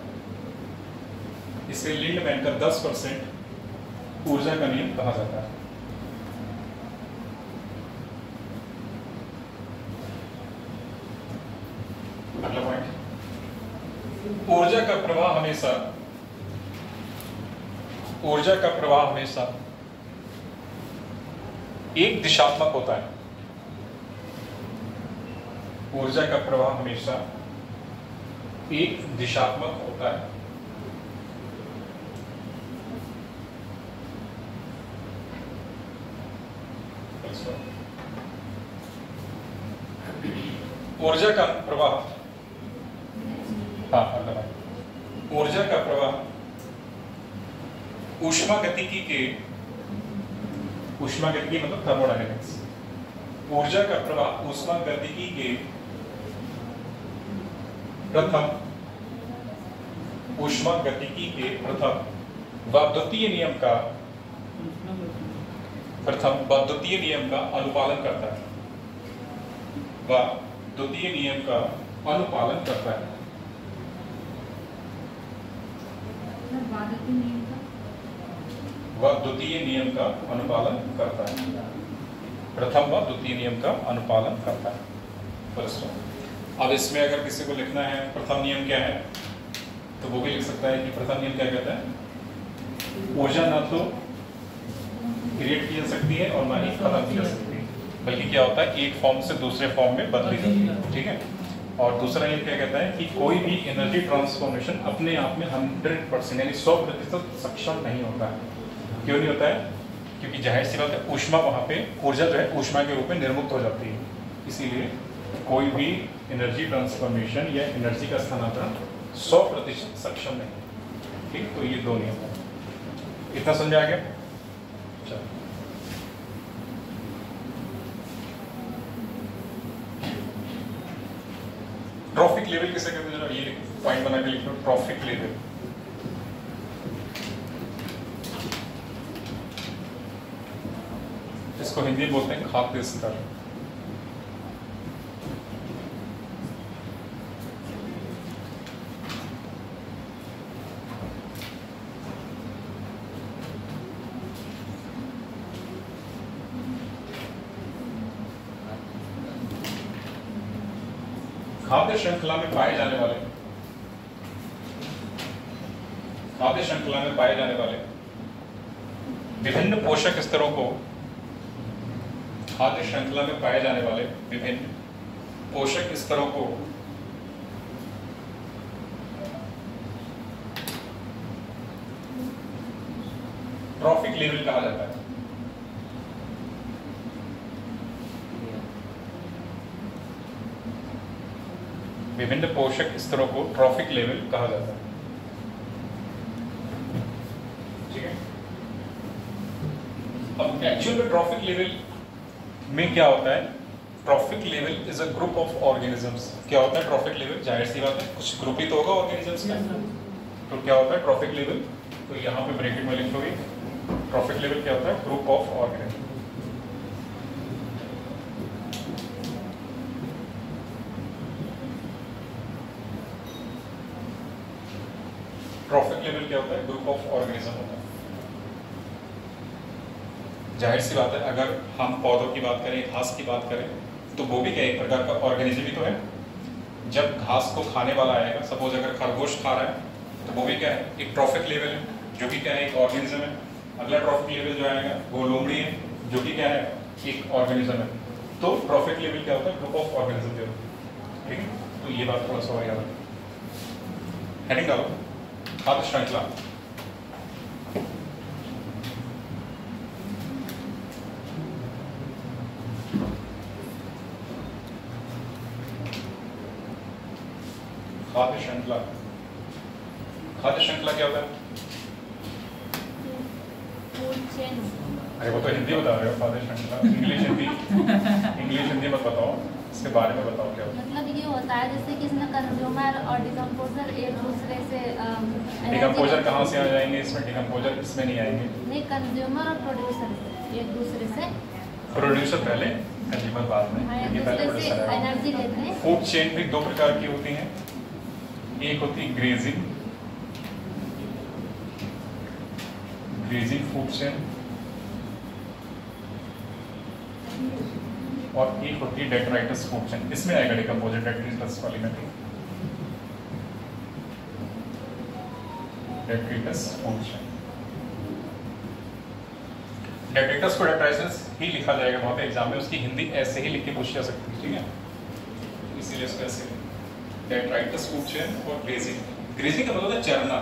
इसे लिंडमैन का 10% ऊर्जा का नियम कहा जाता है। अगला पॉइंट, ऊर्जा का प्रवाह हमेशा एक दिशात्मक होता है। ऊर्जा का प्रवाह हमेशा एक दिशात्मक होता है। ऊर्जा का प्रवाह, ऊर्जा का प्रवाह ऊष्मागतिकी मतलब थर्मोडायनेमिक्स। ऊर्जा का प्रवाह ऊष्मागतिकी के प्रथम व द्वितीय नियम का अनुपालन करता है। द्वितीय नियम का अनुपालन करता है। द्वितीय नियम का अनुपालन करता है। प्रथम व द्वितीय नियम का अनुपालन करता है। अब इसमें अगर किसी को लिखना है प्रथम नियम क्या है, तो वो भी लिख सकता है कि प्रथम नियम क्या कहता है, ऊर्जा ना तो क्रिएट की जा सकती है और ना ही खत्म की जा सकती है, बल्कि क्या होता है एक फॉर्म से दूसरे फॉर्म में बदली जाती है। ठीक है। और दूसरा नियम क्या कहता है कि कोई भी एनर्जी ट्रांसफॉर्मेशन अपने आप में 100% यानी 100% सक्षम नहीं होता है। क्यों नहीं होता है? क्योंकि जाहिर सी बात है ऊष्मा वहाँ पे ऊर्जा जो है ऊष्मा के रूप में निर्मुक्त हो जाती है। इसीलिए कोई भी एनर्जी ट्रांसफॉर्मेशन या एनर्जी का स्थानांतरण 100% सक्षम नहीं। ठीक, तो ये दो नियम है। इतना समझा गया? चलो ट्रॉफिक लेवल किसे कहते हैं? ये पॉइंट बना के लिख लो, ट्रॉफिक लेवल। इसको हिंदी में बोलते हैं खाद्य स्तर। खाद्य श्रृंखला में पाए जाने वाले विभिन्न पोषक स्तरों को खाद्य श्रृंखला में पाए जाने वाले विभिन्न पोषक स्तरों को ट्रॉफिक लेवल कहा जाता है। विभिन्न पोषक स्तरों को ट्रॉफिक लेवल कहा जाता है। ठीक है। अब एक्चुअल में ट्रॉफिक लेवल में क्या होता है? Trophic level is a group of organisms. क्या होता है ट्रॉफिक लेवल? जाहिर सी बात है कुछ ग्रुप ही तो होगा ऑर्गेनिजम्स का। तो क्या होता है ट्रॉफिक लेवल? तो यहाँ पे ब्रैकेट में लिखोगे ट्रॉफिक लेवल क्या होता है? Group of organism. Trophic level क्या होता है? ग्रुप ऑफ ऑर्गेनिज्म होता है। जाहिर सी बात है अगर हम पौधों की बात करें, घास की बात करें, तो वो भी क्या एक प्रकार का ऑर्गेनिज्म ही तो है। जब घास को खाने वाला आएगा, सपोज अगर खरगोश खा रहा है, तो वो भी क्या है? एक ट्रॉफिक लेवल है, जो कि क्या है? एक ऑर्गेनिज्म है। अगला ट्रॉफिक लेवल जो आएगा वो लोमड़ी है, जो कि क्या है? एक ऑर्गेनिज्म है। तो ट्रॉफिक लेवल क्या होता है? ग्रुप ऑफ ऑर्गेनिज्म जो होता है। ठीक है। तो ये बात थोड़ा सा और याद रखें। हेडिंग डालो, खाद्य श्रृंखला। खाद्य श्रृंखला, खाद्य श्रृंखला क्या होता है? अरे वो तो हिंदी बता रहे हो, खाद्य श्रृंखला इंग्लिश हिंदी मत बताओ, इसके बारे में बताओ क्या होता है। मतलब ये होता है जैसे कि इसमें कंज्यूमर और डिकम्पोजर एक दूसरे से डिकम्पोजर कहाँ से आ जाएंगे इसमें? डिकम्पोजर इसमें नहीं आएंगे। नहीं, कंज्यूमर और प्रोड्यूसर एक दूसरे से, प्रोड्यूसर पहले, कंज्यूमर बाद में। हाँ, एक ये पहले दूसरे से प्रोड्यूसर है। एनर्जी लेते हैं। फूड चेन भी दो प्रकार की होती हैं। एक होती है ग्रेजिंग ग्रेजिंग फूड चेन, और एक होती है डेट्राइटस फूड चेन। इसमें आएगा डिकम्पोजर डेट्राइटस वाली में, डेट्राइटस फूड चेन। डेट्राइटस को डेट्राइटस ही लिखा जाएगा वहाँ पे एग्जाम में, उसकी हिंदी ऐसे ही लिख के पूछी जा सकती है, ठीक है, इसीलिए इसको ऐसे डेट्राइटस फूड चेन और ग्रेजिंग। ग्रेजिंग का मतलब होता है चरना,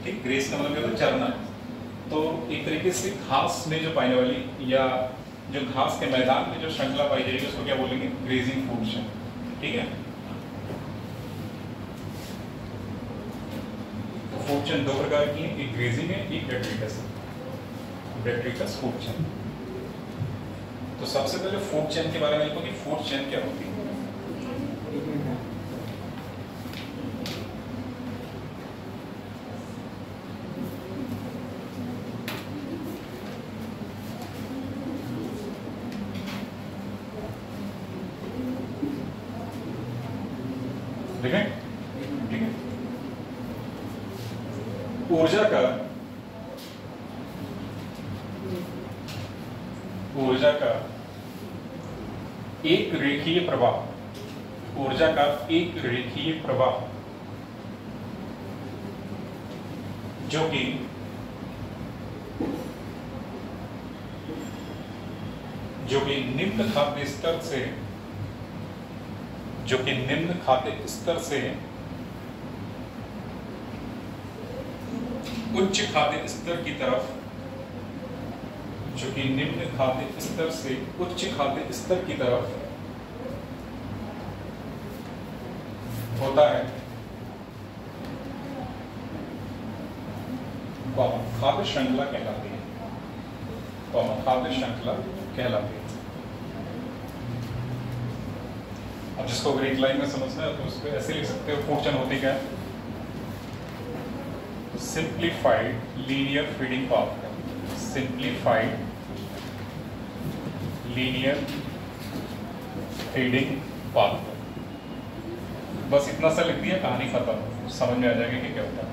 ठीक, ग्रेज का मतलब क्या होता है चरना। तो एक तरीके से घास में जो पाने वाली या जो घास के मैदान में जो श्रृंखला पाई जाएगी उसको क्या बोलेंगे, ग्रेजिंग फूड चेन, ठीक है। तो फूड चेन दो प्रकार की है, एक ग्रेजिंग है, एक डेट्राइटस है, डेट्राइटस फूड चेन। तो सबसे पहले फूड चेन के बारे में लिखो कि फूड चेन क्या होती है। ठीक है, ठीक है। ऊर्जा का एक रेखीय प्रवाह, ऊर्जा का एक रेखीय प्रवाह जो कि निम्न खाद्य स्तर से उच्च खाद्य स्तर की तरफ, जो कि निम्न खाद्य स्तर से उच्च खाद्य स्तर की तरफ होता है, खाद्य श्रृंखला कहलाती है, खाद्य श्रृंखला कहलाती है। अब जिसको अगर एक लाइन में समझना है तो उसको ऐसे लिख सकते हो, फूड चेन होती क्या है, simplified linear feeding pathway, simplified linear feeding pathway. बस इतना सा लिख दिया, कहानी खत्म, समझ में आ जाएगा कि क्या होता है।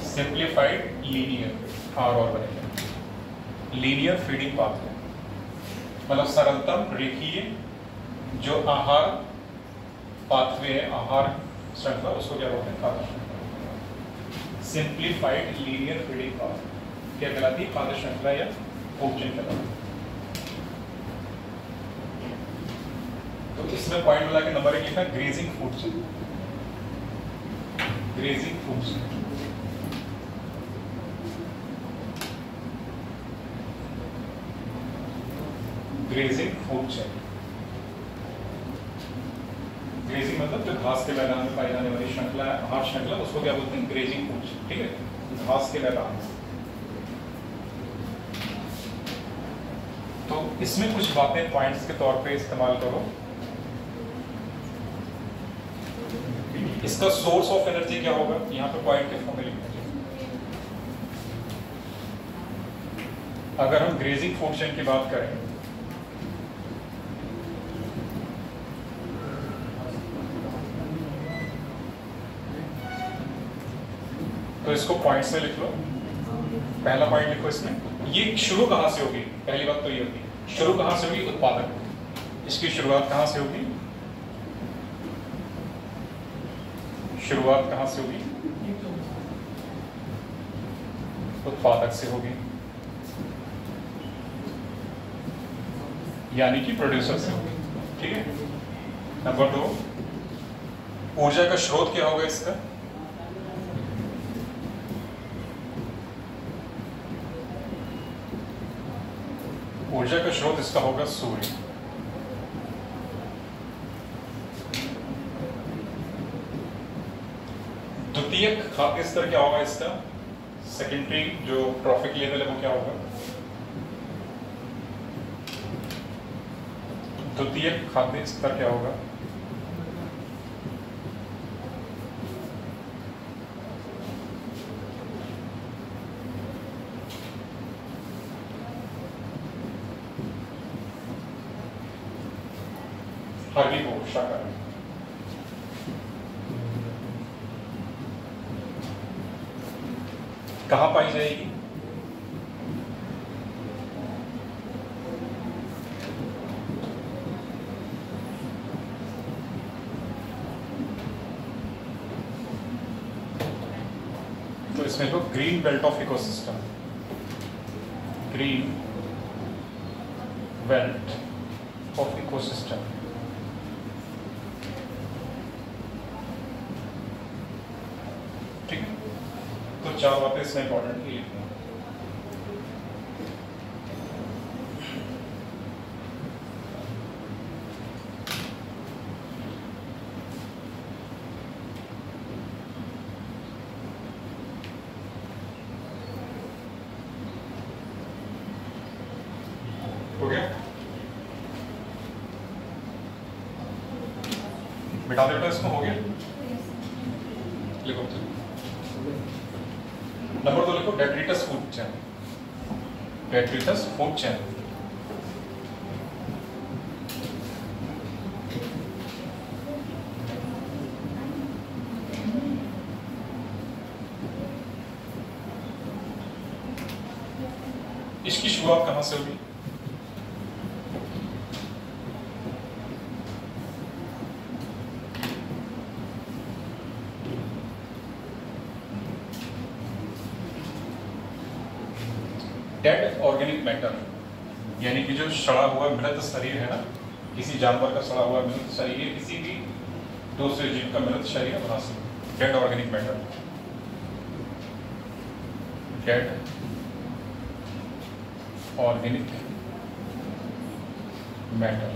सिंप्लीफाइड लीनियर और बनेगा लीनियर फीडिंग पाथवे, मतलब सरलतम रेखीय जो आहार पाथवे है, आहार श्रृंखला, उसको क्या बोलते हैं, खाद्य श्रृंखला। सिंप्लीफाइड लीनियर फीडिंग पाथवे क्या कहलाती है, खाद्य श्रृंखला या फूड चेन कहलाती है। तो इसमें पॉइंट मिला के नंबर 1 लिखा grazing food chain, grazing food chain. Grazing food chain, grazing मतलब जो घास के मैदान में पाई जाने वाली श्रृंखला है, आहार श्रृंखला, उसको क्या बोलते हैं, ग्रेजिंग फूड चेन, ठीक है, घास के मैदान। तो इसमें कुछ बातें पॉइंट्स के तौर पे इस्तेमाल करो। इसका सोर्स ऑफ एनर्जी क्या होगा, यहाँ पे पॉइंट के फॉर्म में लिखना चाहिए। अगर हम ग्रेजिंग फूड चेन की बात करें तो इसको पॉइंट्स में लिख लो। पहला पॉइंट लिखो इसमें, ये शुरू कहां से होगी, पहली बात तो ये होगी, शुरू कहां से होगी, उत्पादक। इसकी शुरुआत कहां से होगी, शुरुआत कहां से होगी, उत्पादक से होगी, यानी कि प्रोड्यूसर से होगी, ठीक है। नंबर 2, ऊर्जा का स्रोत क्या होगा इसका, ऊर्जा का स्रोत इसका होगा सूर्य। द्वितीयक खाद्य स्तर क्या होगा इसका, सेकेंडरी जो ट्रॉफिक लेवल है वो क्या होगा, द्वितीयक खाद्य स्तर क्या होगा, हर्बीवोर शाकाहारी। कहाँ पाई जाएगी, इसमें लिखो green belt of ecosystem, green belt of ecosystem. ठीक है, तो 4 बातें इसमें इंपॉर्टेंट की लिखना। हो गया, बिठा दे बेटा इसको। हो गया, लिखो नंबर 2 लिखो, detritus food chain, detritus food chain. इसकी शुरुआत कहां से होगी? डेड ऑर्गेनिक मैटर, यानी कि जो सड़ा हुआ मृत शरीर है ना, किसी जानवर का सड़ा हुआ मृत शरीर, किसी भी दूसरे जीव का मृत शरीर है, वहां से dead organic matter, dead organic matter.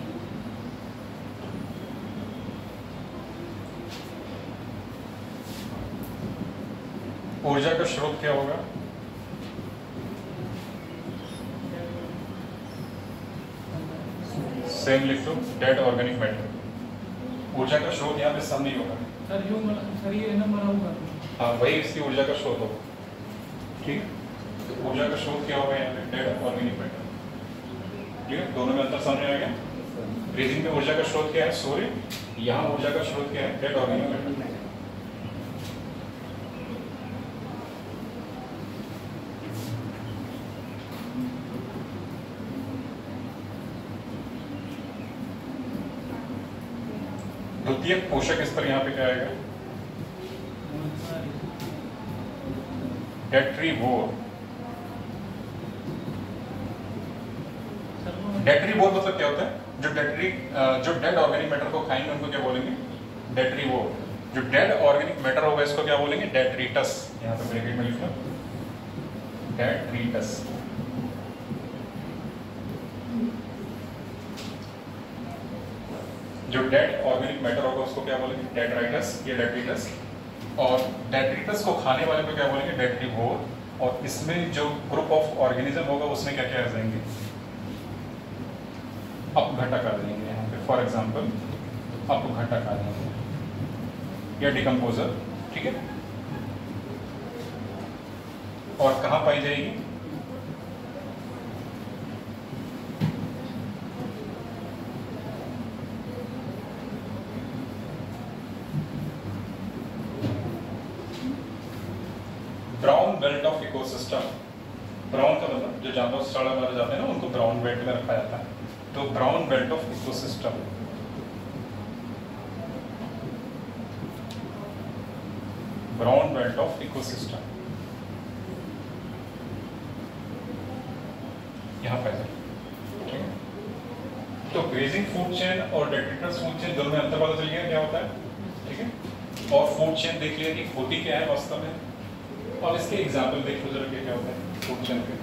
ऊर्जा का स्रोत क्या होगा? सेम लिख लो, डेड ऑर्गेनिक मैटर। ऊर्जा का स्रोत यहाँ पे सम नहीं होगा सर ये ना मरा हुआ। हाँ, वही इसकी ऊर्जा का स्रोत होगा। ठीक, तो ऊर्जा का स्रोत क्या होगा यहाँ पे? Dead organic matter. ठीक है, दोनों में अंतर समझ आ गया। ब्रीदिंग में ऊर्जा का स्रोत क्या है? सूर्य। यहाँ ऊर्जा का स्रोत क्या है? Dead organic matter. द्वितीय पोषक स्तर यहाँ पे क्या आएगा? डेट्रीवोर। डेट्रीवोर मतलब क्या होता है? जो डेड ऑर्गेनिक मैटर को खाएंगे उनको क्या बोलेंगे? डेट्रीवोर। जो डेड ऑर्गेनिक मैटर होगा इसको क्या बोलेंगे? डेट्रीटस। यहाँ पे ब्रैकेट में लिखना, डेट्रीटस। जो डेड ऑर्गेनिक मैटर होगा उसको क्या बोलेंगे? डेट्राइटस या डेट्रीटस। और डेट्रीटस को खाने वाले को क्या बोलेंगे? डेट्रीवोर। और इसमें जो ग्रुप ऑफ ऑर्गेनिज्म होगा उसमें क्या क्या आ जाएंगे? अपघटक आ जाएंगे यहाँ पे। फॉर एग्जांपल अपघटक आ जाएंगे या डिकम्पोजर। ठीक है, और कहाँ पाई जाएगी? Brown belt of ecosystem. Brown का मतलब जो जानवर सड़ा मारे जाते हैं ना, उनको ब्राउन बेल्ट में रखा जाता है। तो brown belt of ecosystem, brown belt of ecosystem यहाँ पे है। ठीक है, तो ग्रेजिंग फूड चेन और डेट्रिटस फूड चेन दोनों में अंतर पता चल गया क्या होता है। ठीक है, और फूड चेन देख लिया कि होती क्या है वास्तव में, और इसके एग्जाम्पल देख लो जरा क्या होता है फूड चेन के।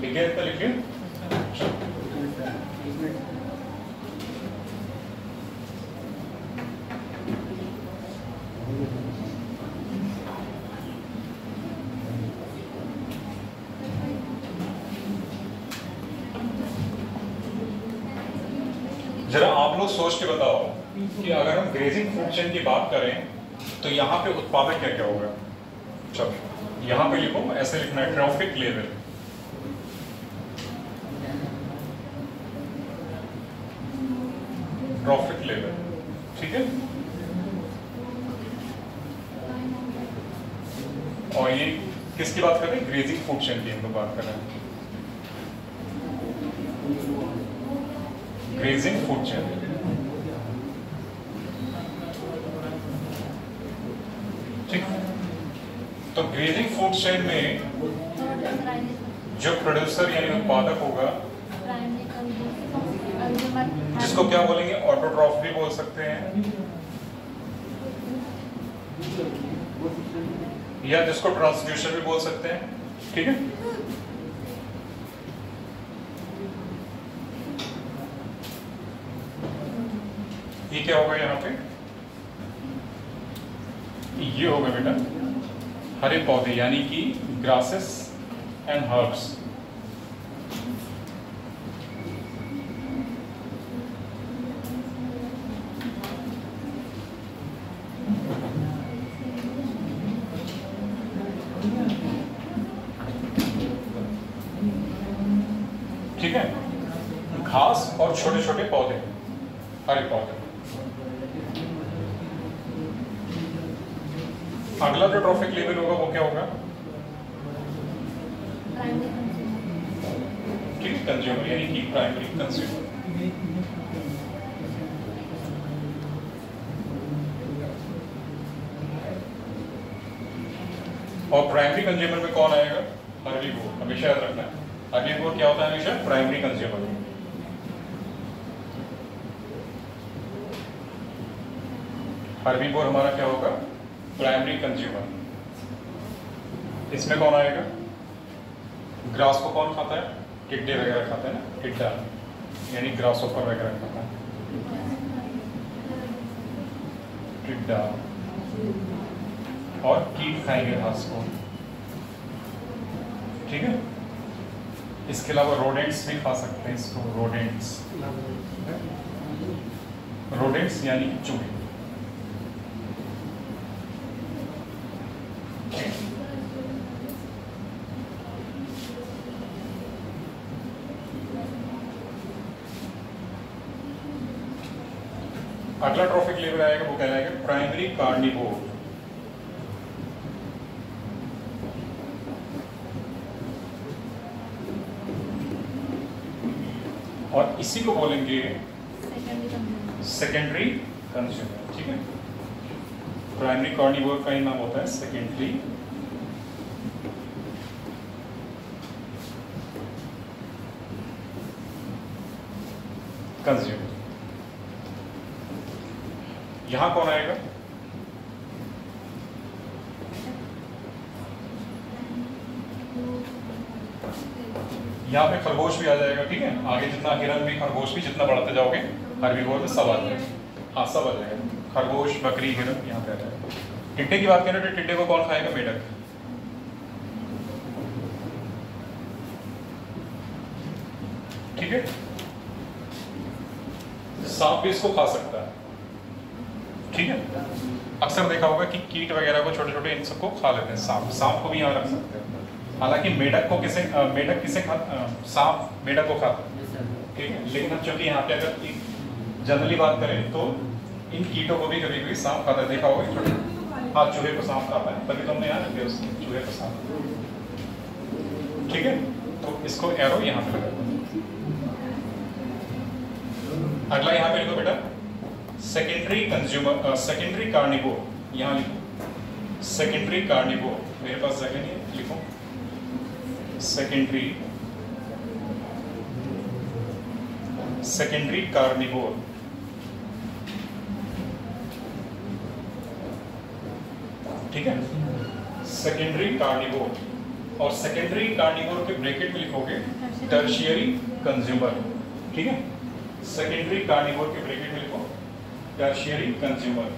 लिखिए, इतना लिखिए। जरा आप लोग सोच के बताओ कि अगर हम ग्रेजिंग फूड चेन की बात करें तो यहाँ पे उत्पादक क्या क्या होगा? चलो यहाँ पे लिखो, ऐसे लिखना है, ट्रॉफिक लेवल। ट्रॉफिक लेवल, ठीक है। और ये किसकी बात कर रहे हैं? ग्रेजिंग फूड चेन की हम लोग बात कर रहे हैं। Grazing food chain. तो ग्रेजिंग फूड चेन में जो प्रोड्यूसर यानी उत्पादक होगा, जिसको क्या बोलेंगे, ऑटोट्रॉफ भी बोल सकते हैं, या जिसको ट्रांसड्यूसर भी बोल सकते हैं। ठीक है, ये क्या होगा यहाँ पे, ये होगा बेटा हरे पौधे यानी कि ग्रासेस एंड हर्ब्स। ठीक है, घास और छोटे छोटे पौधे, हरे पौधे। अगला जो ट्रॉफिक लेवल होगा वो क्या होगा, ठीक है, कंज्यूमर यानी कि प्राइमरी कंज्यूमर। और प्राइमरी कंज्यूमर में कौन आएगा, हर्बीवोर। हमेशा याद रखना है, हर्बीवोर क्या होता है, हमेशा प्राइमरी कंज्यूमर। हर्बीवोर हमारा क्या होगा, प्राइमरी कंज्यूमर। इसमें कौन आएगा, ग्रास को कौन खाता है, टिड्डे वगैरह खाते हैं ना, टिड्डा यानी ग्रासहोपर वगैरह खाता है, टिड्डा। और कीट खाएंगे घास को। ठीक है, इसके अलावा रोडेंट्स भी खा सकते हैं इसको, रोडेंट्स, रोडेंट्स यानी चूहे। अगला ट्रॉफिक लेवल आएगा वो कहलाएगा प्राइमरी कार्निवोर। और इसी को बोलेंगे सेकेंडरी कंज्यूमर। ठीक है, प्राइमरी कार्निवोर का ही नाम होता है सेकेंडरी कंज्यूमर। यहां कौन आएगा, यहाँ पे खरगोश भी आ जाएगा। ठीक है, आगे जितना हिरन भी, खरगोश भी, जितना बढ़ते जाओगे हर्बीवोर में सब आ जाएगा। हाँ, सब आ जाएगा, खरगोश, बकरी, हिरन यहाँ पे आ जाएगा। टिड्डे की बात करें तो टिड्डे को कौन खाएगा, मेढक। ठीक है, सांप भी इसको खा सकता है। ठीक है, अक्सर देखा होगा कि कीट वगैरह को, छोटे छोटे इन सबको खा लेते हैं सांप। सांप को भी यहाँ रख सकते हैं। हालांकि मेढक को मेढक किसे सांप मेढक को खाता है। ठीक है, लेकिन हम चूंकि यहाँ पे अगर जनरली बात करें तो इन कीटों को भी कभी कभी सांप खाता है, देखा होगा छोटे। हाँ, चूहे को सांप खाता है, तभी तो हमने यहाँ रखे उसके चूहे को सांप। ठीक है, तो इसको एरो यहाँ पे लगा दो। अगला यहाँ पे लिखो बेटा सेकेंडरी कंज्यूमर, सेकेंडरी कार्निवोर। यहाँ लिखो सेकेंडरी कार्निवोर, मेरे पास जगह नहीं है, लिखो सेकेंडरी कार्निवोर। ठीक है, सेकेंडरी कार्निवोर। और सेकेंडरी कार्निवोर के ब्रैकेट में लिखोगे टर्शियरी कंज्यूमर। ठीक है, सेकेंडरी कार्निवोर के ब्रैकेट में लिखो टर्शियरी कंज्यूमर।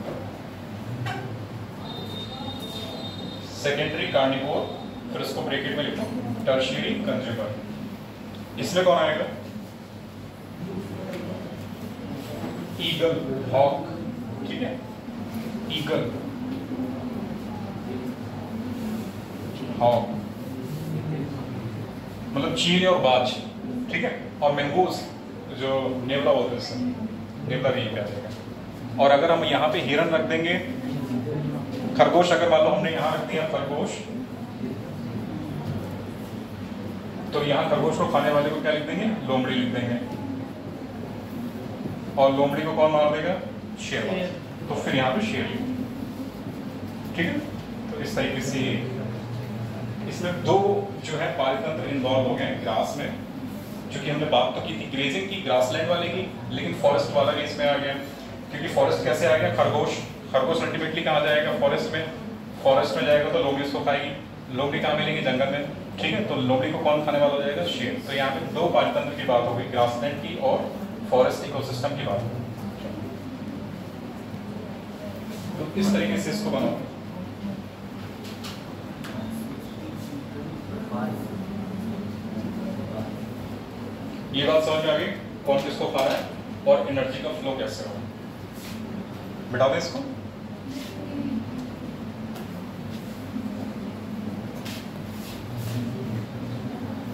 सेकेंडरी कार्निवोर, फिर उसको ब्रैकेट में लिखो टर्शियरी कंज्यूमर। इसमें कौन आएगा, ईगल, हॉक। ठीक है, ईगल, हॉक मतलब चील और बाज। ठीक है, और मंगूस जो नेवला बोलते हैं, नेवला भी क्या जाएगा। और अगर हम यहाँ पे हिरन रख देंगे, खरगोश अगर मान लो हमने यहाँ रख दिया खरगोश, तो यहाँ खरगोश को खाने वाले को क्या लिख देंगे, लोमड़ी लिख देंगे। और लोमड़ी को कौन मार देगा, शेर। तो फिर यहाँ पे शेर लिख। ठीक है, तो इस तरीके से इसमें दो जो है पारितंत्र इन्वॉल्व हो गए हैं ग्रास में, क्योंकि हमने बात तो की थी ग्रेजिंग की, ग्रासलैंड वाले की, लेकिन फॉरेस्ट वाला भी इसमें आ गया। क्योंकि फॉरेस्ट कैसे आ गया, खरगोश अल्टीमेटली कहाँ जाएगा, फॉरेस्ट में जाएगा तो लोमड़ी उसको खाएगी। लोमड़ी कहाँ मिलेंगे, जंगल में, ठीक है। तो लोमड़ी को कौन खाने वाला हो जाएगा, शेर। तो यहाँ पे दो पारितंत्र की बात होगी, ग्रासलैंड की और फॉरेस्ट इकोसिस्टम की बात होगी। तो इस तरीके से इसको बनाओ। ये बात समझ में आ गई, कौन किसको खा रहा है और एनर्जी का फ्लो कैसे होगा। बिठा दे इसको।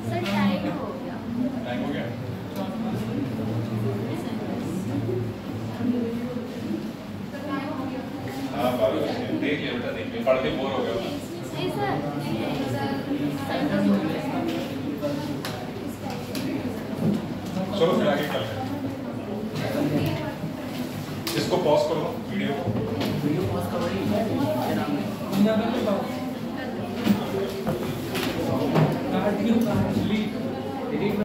सर टाइम हो गया। टाइम हो गया। हाँ देख लिया बेटा, देख लिया, पढ़ के बोर हो गया। नहीं सर, चलो फिर आगे कल इसको पॉज करो वीडियो को। वीडियो पॉज करो ही।